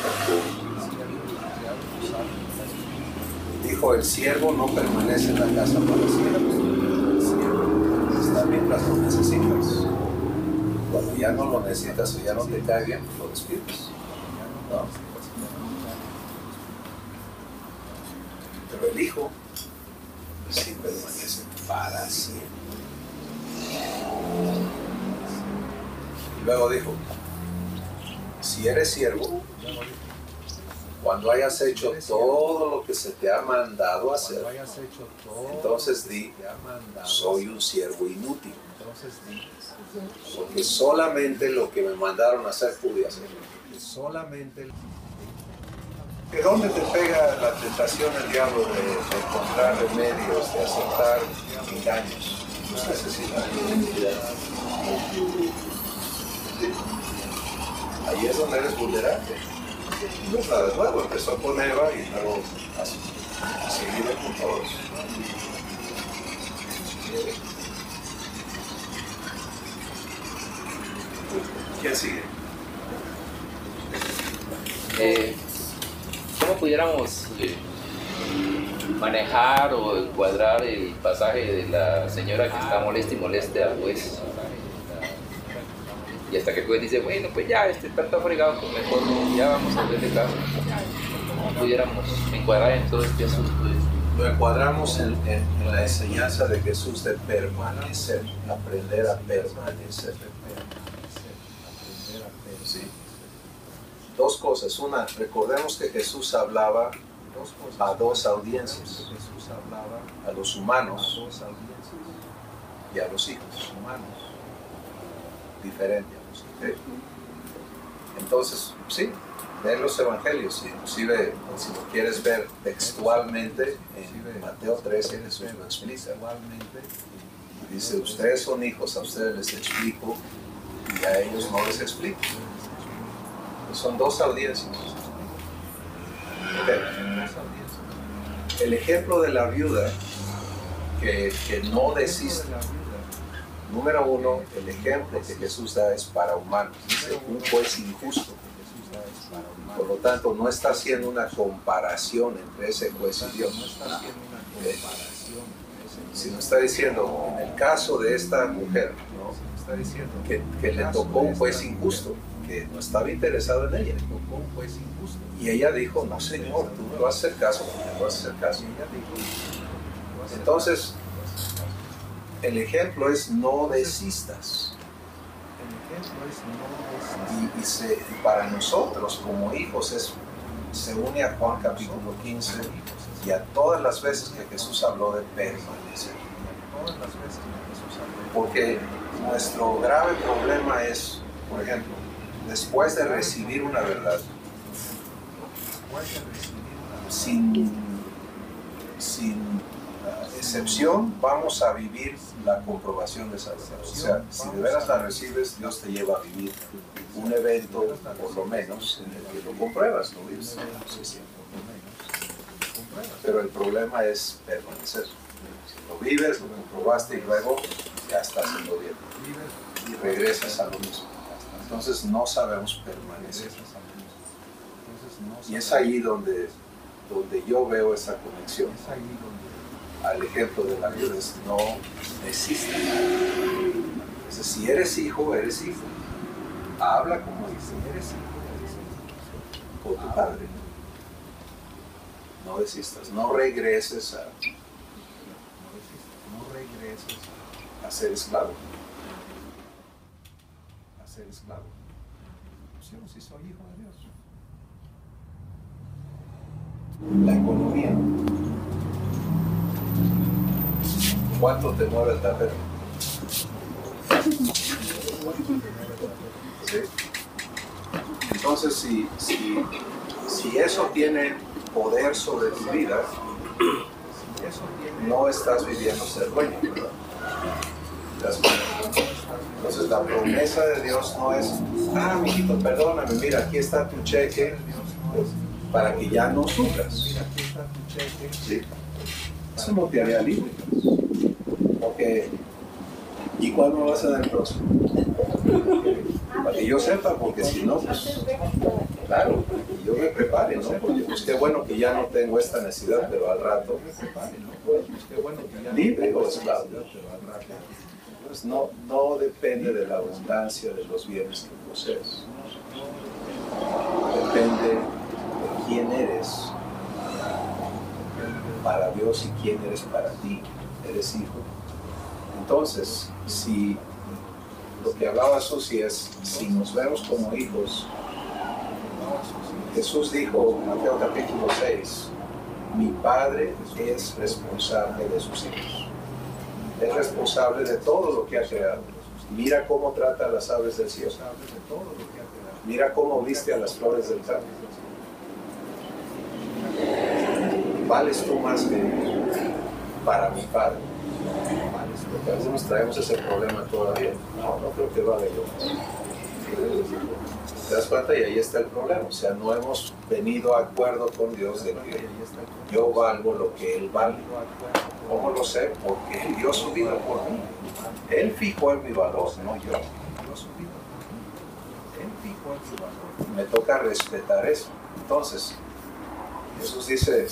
Dijo, el siervo no permanece en la casa para siempre, está mientras lo necesitas. Cuando ya no lo necesitas o ya no te cae bien, pues lo despides. ¿No? Pero el hijo sí permanece para siempre. Y luego dijo, si eres siervo, Cuando hayas hecho todo lo que se te ha mandado hacer, entonces di, soy un siervo inútil. Porque solamente lo que me mandaron a hacer pude hacer. ¿De dónde te pega la tentación el diablo de encontrar remedios, de aceptar engaños, tus necesidades? Ahí es donde eres vulnerable. No es nada nuevo, empezó con Eva y luego ha seguido con todos. ¿Quién sigue? ¿Cómo pudiéramos manejar o encuadrar el pasaje de la señora que está molesta y molesta al juez? Y hasta que el juez dice, bueno, pues ya, está fregado, pues mejor ya vamos a ver de caso. ¿Cómo pudiéramos encuadrar en todo este asunto? Lo encuadramos en la enseñanza de Jesús de permanecer, aprender a permanecer. ¿Sí? Dos cosas. Una, recordemos que Jesús hablaba a dos audiencias, a los humanos y a los hijos diferentes. ¿Sí? Entonces, sí, ven los evangelios, inclusive si lo quieres ver textualmente en Mateo 13, Jesús lo explica. Dice, ustedes son hijos, a ustedes les explico y a ellos no les explico. Son dos audiencias. Okay. El ejemplo de la viuda que no desiste. Número uno, el ejemplo que Jesús da es para humanos. Dice, un juez injusto. Por lo tanto, no está haciendo una comparación entre ese juez y Dios. Sino está diciendo, en el caso de esta mujer, ¿no? que le tocó un juez injusto, que no estaba interesado en ella. Y ella dijo, no señor, tú no vas a hacer caso, no vas a hacer caso. Entonces, el ejemplo es no desistas. Y para nosotros como hijos se une a Juan capítulo 15 y a todas las veces que Jesús habló de permanecer. Porque nuestro grave problema es, por ejemplo, después de recibir una verdad, sin excepción, vamos a vivir la comprobación de esa verdad. O sea, si de veras la recibes, Dios te lleva a vivir un evento, por lo menos, en el que lo compruebas, lo vives. Pero el problema es permanecer. Si lo vives, lo comprobaste y luego ya estás haciendo bien. Y regresas a lo mismo. Entonces no sabemos permanecer. Y es ahí donde yo veo esa conexión al ejemplo de la viuda, es no desistas. Entonces, si eres hijo, eres hijo. Habla como hijo, eres hijo por tu padre. No desistas, no regreses a ser esclavo. A ser esclavo. Si soy hijo de Dios. La economía. ¿Cuánto te mueve el tapete? ¿Sí? Entonces, si eso tiene poder sobre tu vida, no estás viviendo ser dueño, ¿verdad? Entonces la promesa de Dios no es, mijito, perdóname, mira, aquí está tu cheque, para que ya no sufras. ¿Sí? Eso no te haría libre. Okay. ¿Y cuándo vas a dar el próximo? Para que yo sepa, porque si no, pues, claro, yo me prepare, ¿no? Porque pues qué bueno que ya no tengo esta necesidad, pero al rato me prepare, ¿no? Pues qué bueno que ya libre o esclavo, pero al rato. Pues no depende de la abundancia de los bienes que posees. Depende de quién eres para Dios y quién eres para ti. Eres hijo. Entonces, si lo que hablaba Susi es, si nos vemos como hijos, Jesús dijo en Mateo capítulo 6, mi Padre es responsable de sus hijos. Es responsable de todo lo que ha creado. Mira cómo trata a las aves del cielo. Mira cómo viste a las flores del campo. Vales tú más que para mi Padre. Porque algunos traemos ese problema todavía. No creo que vale yo. ¿Te das cuenta? Y ahí está el problema. O sea, no hemos venido a acuerdo con Dios de que yo valgo lo que Él vale. ¿Cómo lo sé? Porque Él dio su vida por mí. Él fijó en mi valor, no yo. Él fijó en mi valor. Me toca respetar eso. Entonces, Jesús dice,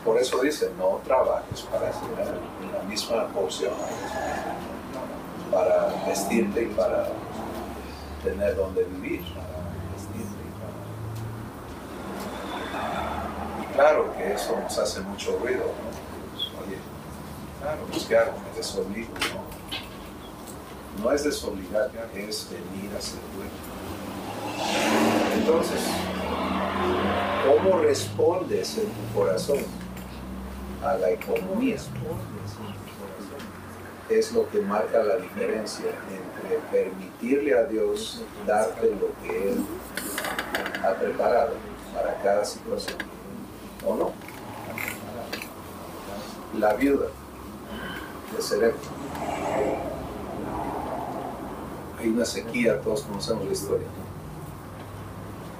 por eso dice, no trabajes para tener la misma porción, para vestirte y para tener donde vivir. Y claro que eso nos hace mucho ruido, ¿no? Oye, claro, pues ¿qué hago? Me desobligo, ¿no? No es desobligar, es venir a servir. Entonces, ¿cómo respondes en tu corazón a la economía? Es lo que marca la diferencia entre permitirle a Dios darte lo que Él ha preparado para cada situación, ¿o no? La viuda de Sarepta. Hay una sequía, todos conocemos la historia.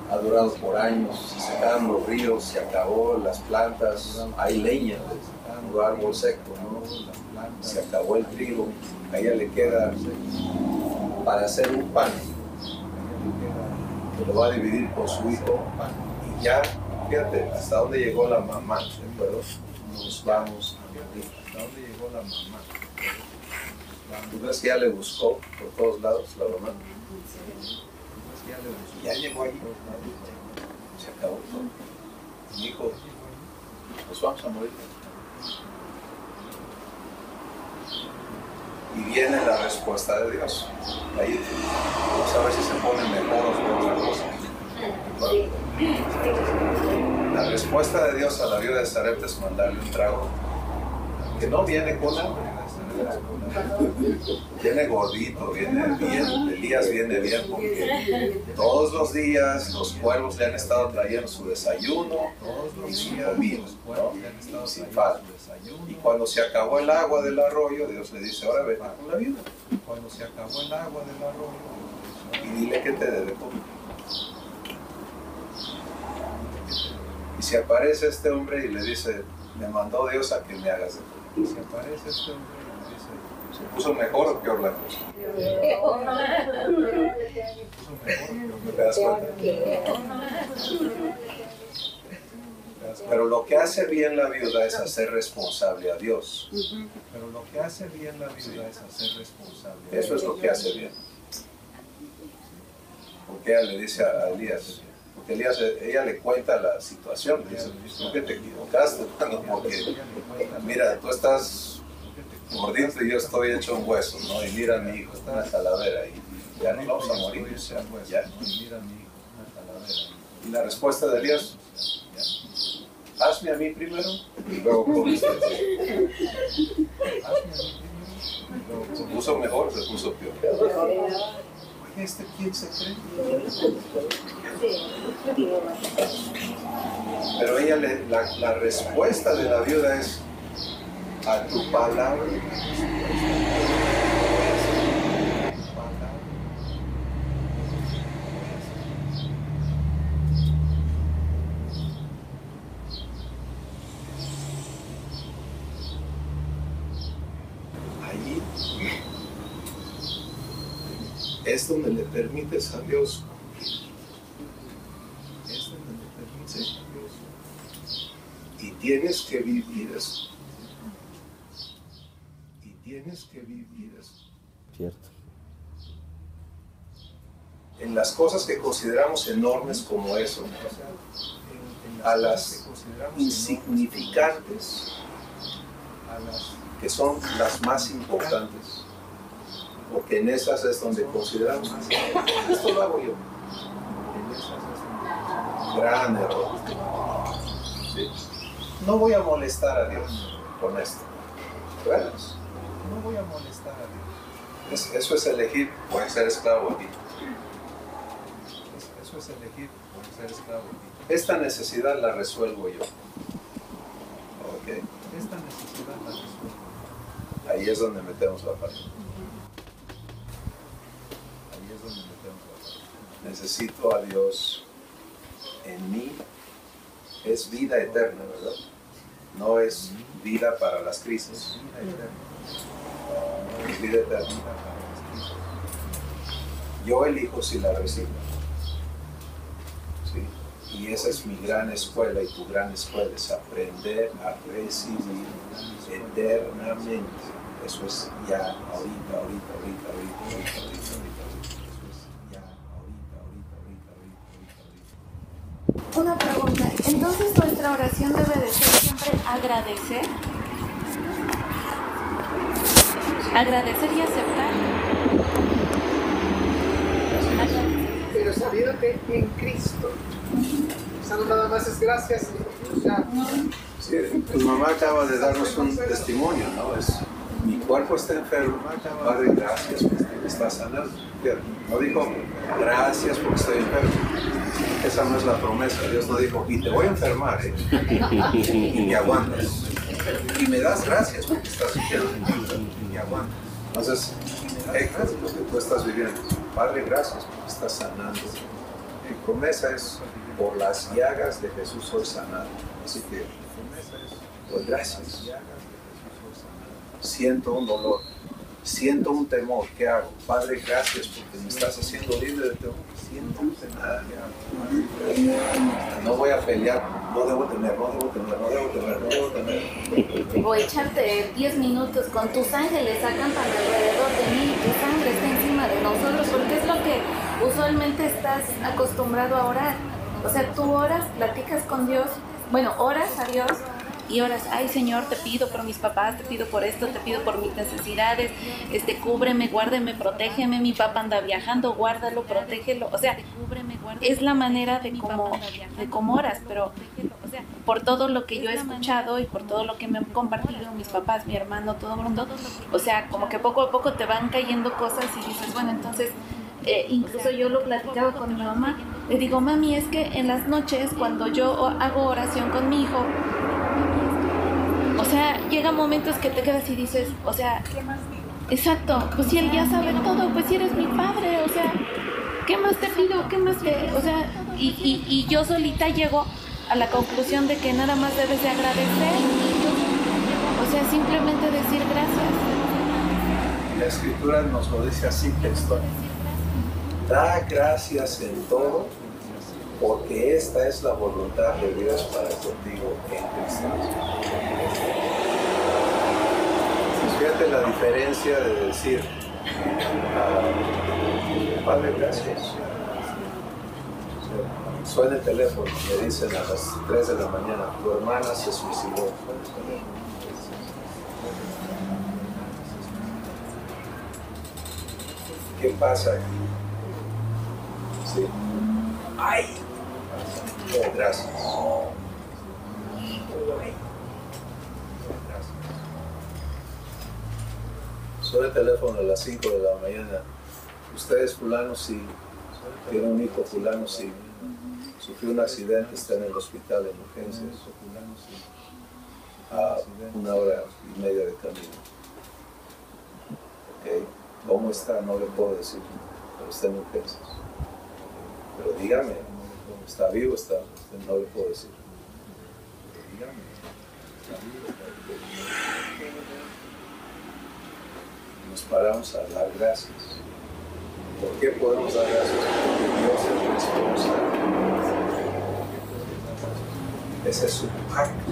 Ha durado por años, se secaron los ríos, se acabó las plantas, hay leña, un árbol seco, ¿no? Se acabó el trigo, a ella le queda para hacer un pan, que lo va a dividir con su hijo, y ya, fíjate, hasta dónde llegó la mamá, ¿de acuerdo? Nos vamos a morir. ¿Hasta dónde llegó la mamá? ¿Tú ves que ya le buscó por todos lados la mamá? Ya llegó allí, se acabó todo. Mi hijo, nos vamos a morir. Y viene la respuesta de Dios. Ahí vamos a ver si se pone mejor o otra cosa. La respuesta de Dios a la viuda de Sarepta es mandarle un trago que no viene con hambre. Viene gordito, viene bien. Elías viene bien porque todos los días los cuervos le han estado trayendo su desayuno y su comida, ¿no? Sin falta. Y cuando se acabó el agua del arroyo, Dios le dice, ahora vete con la viuda. Cuando se acabó el agua del arroyo, y dile que te dé de comer. Y se aparece este hombre y le dice, me mandó Dios a que me hagas de comer. Y se aparece este hombre y le dice, ¿se puso mejor o peor la cosa? ¿Te das cuenta? Pero lo que hace bien la viuda es hacer responsable a Dios. Pero lo que hace bien la viuda es hacer responsable a Dios. Eso es lo que hace bien. Porque ella le dice a Elías, porque Elías, ella le cuenta la situación, le dice, ¿tú que te equivocaste? Porque mira, tú estás gordito y yo estoy hecho un hueso, ¿no? Y mira a mi hijo, está en la calavera y ya nos vamos a morir, o sea, ya. Y la respuesta de Elías, hazme a mí primero y luego comes. Se puso mejor, se puso peor. ¿Este quién se cree? Pero ella, la respuesta de la viuda es a tu palabra. Allí es donde le permites a Dios cumplir. Es donde le permites a Dios. Y tienes que vivir eso. Y tienes que vivir eso. Cierto. En las cosas que consideramos enormes como eso, a las insignificantes, que son las más importantes. Porque en esas es donde consideramos, esto lo hago yo. En esas es donde gran error. ¿Sí? No voy a molestar a Dios con esto. ¿Verdad? No voy a molestar a Dios. Eso es elegir, voy a ser esclavo aquí. Eso es elegir, voy a ser esclavo aquí. Esta necesidad la resuelvo yo. ¿Ok? Esta necesidad la resuelvo yo. Ahí es donde metemos la pata. Necesito a Dios en mí. Es vida eterna, ¿verdad? No es vida para las crisis. Es vida eterna. Yo elijo si la recibo. ¿Sí? Y esa es mi gran escuela, y tu gran escuela es aprender a recibir eternamente. Eso es ya, ahorita. Una pregunta, entonces nuestra oración debe de ser siempre agradecer. Agradecer y aceptar. Pero sabiendo que en Cristo, o sea, no nada más es gracias, ya. Sí, tu mamá acaba de darnos un testimonio, ¿no? Mi cuerpo está enfermo, Padre, gracias porque me está sanando. No dijo, gracias porque estoy enfermo. Esa no es la promesa. Dios no dijo, y te voy a enfermar, y me aguantas. Y me das gracias porque estás enfermo, y me aguantas. Entonces, es lo que tú estás viviendo. Padre, gracias porque estás sanando. Mi promesa es, por las llagas de Jesús soy sanado. Así que, pues gracias. Siento un dolor, siento un temor, ¿qué hago? Padre, gracias porque me estás haciendo libre de temor. Siento un temor, ¿qué hago? No voy a pelear, no debo temer. Voy a echarte 10 minutos con tus ángeles acampan alrededor de mí, tu sangre está encima de nosotros, porque es lo que usualmente estás acostumbrado a orar. O sea, tú oras, platicas con Dios, bueno, oras a Dios, y oras, ay Señor, te pido por mis papás, te pido por esto, te pido por mis necesidades, cúbreme, guárdeme, protégeme, mi papá anda viajando, guárdalo, protégelo, o sea, es la manera de cómo oras, pero por todo lo que yo he escuchado y por todo lo que me han compartido mis papás, mi hermano, todo el mundo, o sea, como que poco a poco te van cayendo cosas y dices, bueno, entonces, incluso yo lo platicaba con mi mamá, le digo, mami, es que en las noches cuando yo hago oración con mi hijo, o sea, llegan momentos que te quedas y dices, o sea, exacto, pues si él ya sabe todo, pues si eres mi padre, o sea, ¿qué más te pido? ¿Qué más te...? O sea, y yo solita llego a la conclusión de que nada más debes de agradecer, o sea, simplemente decir gracias. La Escritura nos lo dice así textualmente. Da gracias en todo, porque esta es la voluntad de Dios para contigo en Cristo. Fíjate la diferencia de decir, Padre, gracias. Suena el teléfono, me dicen a las 3 de la mañana, tu hermana se suicidó. ¿Qué pasa aquí? Sí. ¡Ay! Oh, gracias. Suena el teléfono a las 5 de la mañana. Ustedes, fulano, sí. Tiene un hijo, fulano, sí. Sufrió un accidente, está en el hospital en urgencias. A 1 hora y media de camino. Okay. ¿Cómo está? No le puedo decir, pero está en urgencias. Pero dígame, ¿está vivo? Está, no le puedo decir. Pero dígame, ¿está vivo? Nos paramos a dar gracias. ¿Por qué podemos dar gracias? Porque Dios es responsable. Ese es su pacto.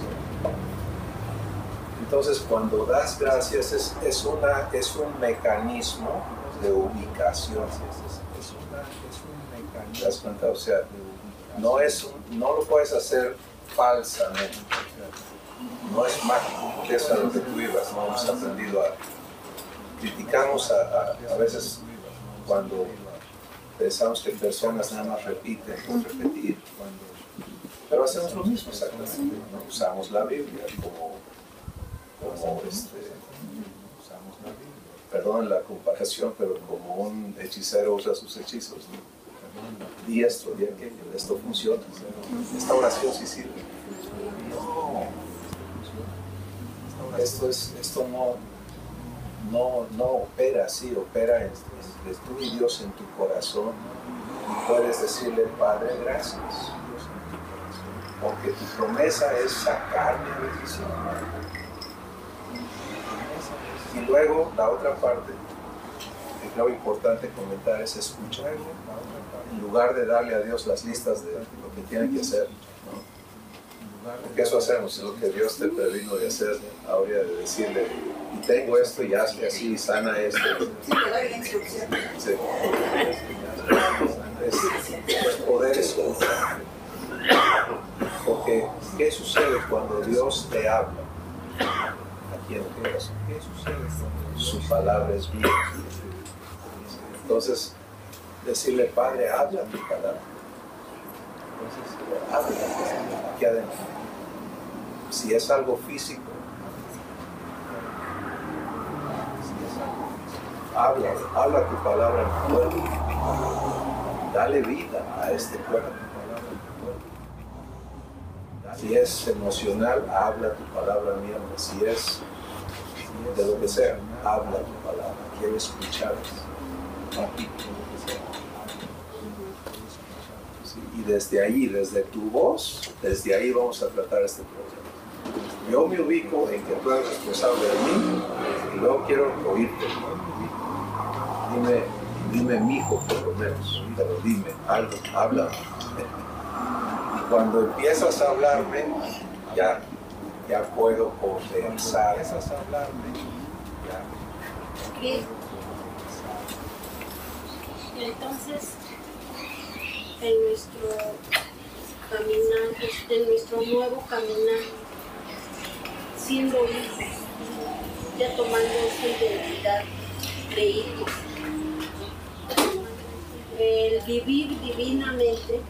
Entonces, cuando das gracias, es un mecanismo de ubicación. ¿Te das cuenta? O sea, no lo puedes hacer falsamente. No es mágico, que es a lo que tú ibas, no hemos aprendido a... Criticamos a veces cuando pensamos que personas nada más repiten por repetir. Pero hacemos lo mismo exactamente, ¿no? Usamos la Biblia como perdón la comparación, pero como un hechicero usa sus hechizos, ¿no? Di esto, di aquello, esto funciona, esta oración sí sirve. No, esto no opera así, opera entre tú y Dios en tu corazón. Y puedes decirle, Padre, gracias, porque tu promesa es sacarme a bendición. Y luego la otra parte que creo importante comentar es escuchar, en lugar de darle a Dios las listas de lo que tiene que hacer, ¿no? Porque eso hacemos, es lo que Dios te previno de hacer, ahora de decirle, y tengo esto y hazle así, sana esto. Sí, te doy la instrucción. Sí. Es poder escuchar. Porque, ¿qué sucede cuando Dios te habla? Aquí en el corazón. ¿Qué sucede cuando su palabra es vida? Entonces, decirle, Padre, habla mi palabra. Entonces, habla aquí adentro. Si es algo físico, habla tu palabra en tu cuerpo. Dale vida a este cuerpo. Si es emocional, habla tu palabra, mi amor. Si es de lo que sea, habla tu palabra. Quiero escuchar. Sí, y desde ahí, desde tu voz, desde ahí vamos a tratar este problema. Yo me ubico en que tú eres responsable de mí y luego quiero oírte. Dime mi hijo por lo menos, pero dime algo, habla. Y cuando empiezas a hablarme, ya puedo conversar. Empiezas a hablarme, ¿Qué? Entonces, en nuestro caminar, en nuestro nuevo caminar, siendo hijos, ya tomando esa identidad de hijos, el vivir divinamente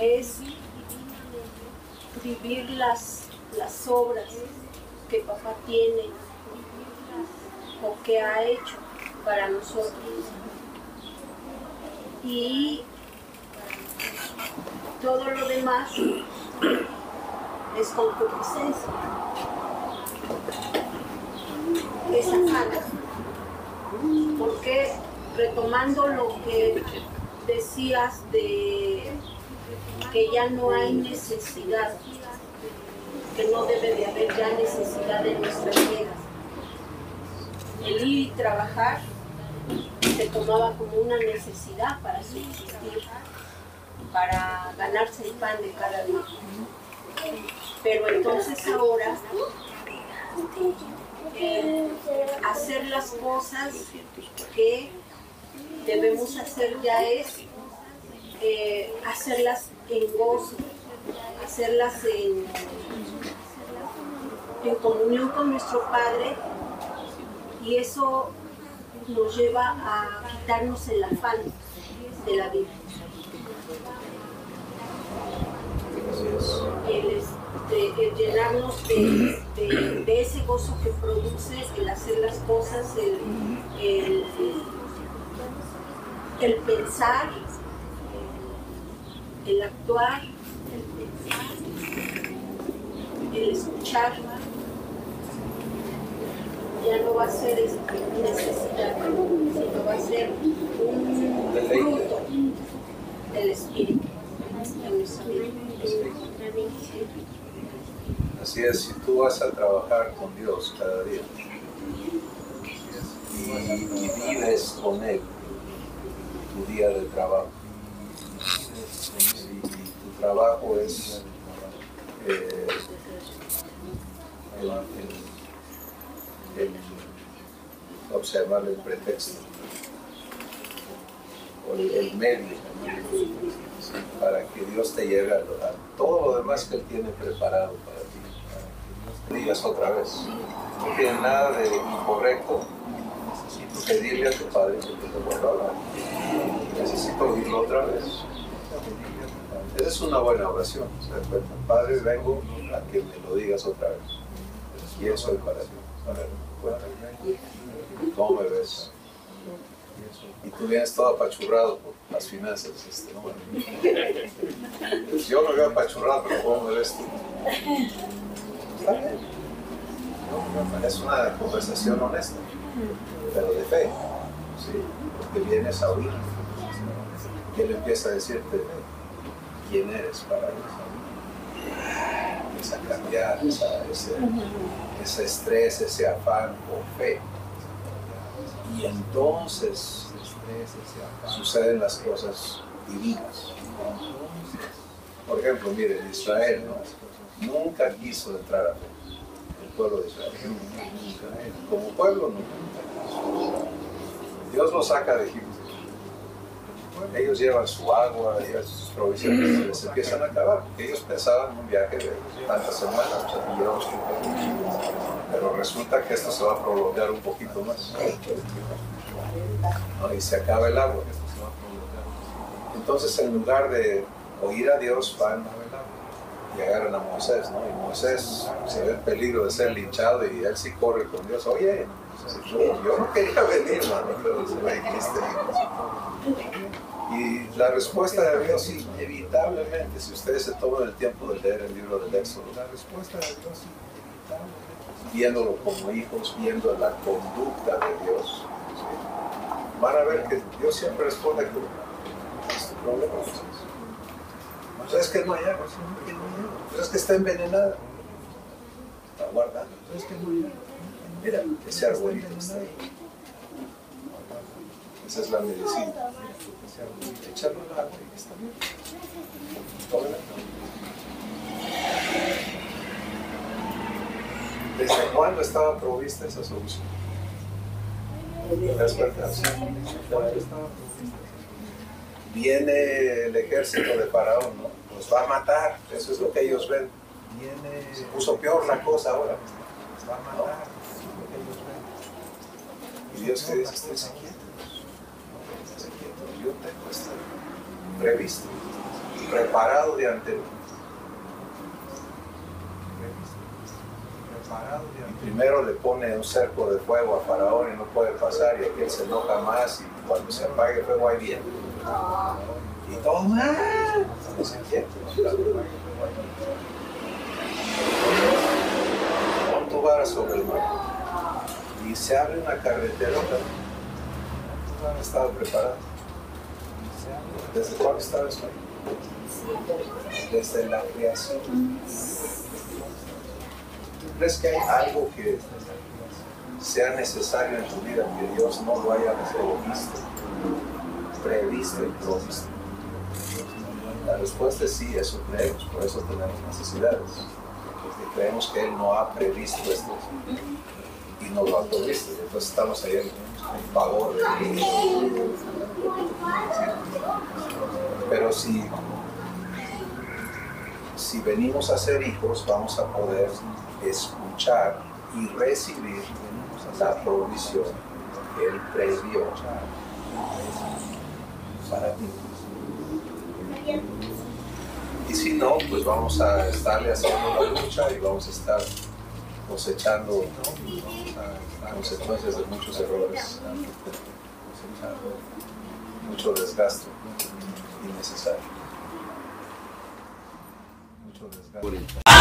es vivir las obras que papá tiene o que ha hecho para nosotros. Y todo lo demás es concupiscencia, es afán. Porque retomando lo que decías de que ya no hay necesidad, que no debe de haber ya necesidad en nuestras vidas. El ir y trabajar se tomaba como una necesidad para subsistir, para ganarse el pan de cada día. Pero entonces ahora hacer las cosas que debemos hacer ya es hacerlas en gozo, hacerlas en comunión con nuestro Padre, y eso nos lleva a quitarnos el afán de la vida. El llenarnos de ese gozo que produce el hacer las cosas, el pensar, el actuar, el escuchar. Ya no va a ser necesidad, sino va a ser un fruto del Espíritu en nuestra vida. Así es, si tú vas a trabajar con Dios cada día y vives con Él tu día de trabajo, y tu trabajo es vamos a llamarle el pretexto o el medio para que Dios te lleve a todo lo demás que Él tiene preparado para ti. Digas otra vez, no tiene nada de incorrecto pedirle a tu Padre que te vuelva a hablar. Necesito oírlo otra vez. Esa es una buena oración. ¿Se dan cuenta? Padre, vengo a que me lo digas otra vez. ¿Quién soy para ti? A ver, cuéntame. ¿Cómo me ves? Y tú vienes todo apachurrado por las finanzas. ¿No? Pues yo me veo apachurrado, pero ¿cómo me ves tú? Está bien. Es una conversación honesta, pero de fe. ¿Sí? Porque vienes a oír. Y él empieza a decirte quién eres para él. Empieza a cambiar ese estrés, ese afán por fe. Y entonces suceden las cosas divinas. Por ejemplo, miren, Israel nunca quiso entrar a fe. El pueblo de Israel. Como pueblo nunca. Dios lo saca de Egipto. Ellos llevan su agua, llevan sus provisiones y les empiezan a acabar, porque ellos pensaban en un viaje de tantas semanas, pero resulta que esto se va a prolongar un poquito más. ¿No? Y se acaba el agua. Entonces, en lugar de oír a Dios, van y agarran a Moisés, ¿no? Y Moisés se ve el peligro de ser linchado y él sí corre con Dios. Oye, yo no quería venir, mano, pero se me dijiste. Y la respuesta de Dios, inevitablemente, si ustedes se toman el tiempo de leer el libro del Éxodo, la respuesta de Dios, inevitablemente, viéndolo como hijos, viendo la conducta de Dios, ¿sí? Van a ver que Dios siempre responde con este problema. ¿Sabes que no hay agua? ¿Sabes que está envenenada? Está guardada. ¿Sabes que no hay agua? Mira, ese arbolito está ahí. Esa es la medicina. Echarlo al agua y está bien. ¿Desde cuándo estaba provista esa solución? ¿Te das cuenta? Viene el ejército de Faraón, ¿no? Nos va a matar, eso es lo que ellos ven. Se puso peor la cosa ahora. Nos va a matar, eso es lo que ellos ven. Y Dios te dice, estés quieto. Yo tengo esto previsto, preparado de antemano. Y primero le pone un cerco de fuego a Faraón y no puede pasar, y aquel se enoja más, y cuando se apague el fuego ahí viene. Y todo mal. Pon tu vara sobre el mar. Y se abre una carretera. Tu vara estaba preparada. ¿Desde cuándo estaba eso ahí? Desde la creación. ¿Tú crees que hay algo que sea necesario en tu vida que Dios no lo haya previsto y provisto? La respuesta es sí, eso creemos, por eso tenemos necesidades. Porque creemos que Él no ha previsto esto y no lo ha provisto. Entonces estamos ahí en favor de Él. Pero si venimos a ser hijos, vamos a poder escuchar y recibir la provisión que Él previó para ti. Y si no, pues vamos a estarle haciendo la lucha y vamos a estar cosechando consecuencias de muchos errores, mucho desgaste innecesario. Mucho desgaste.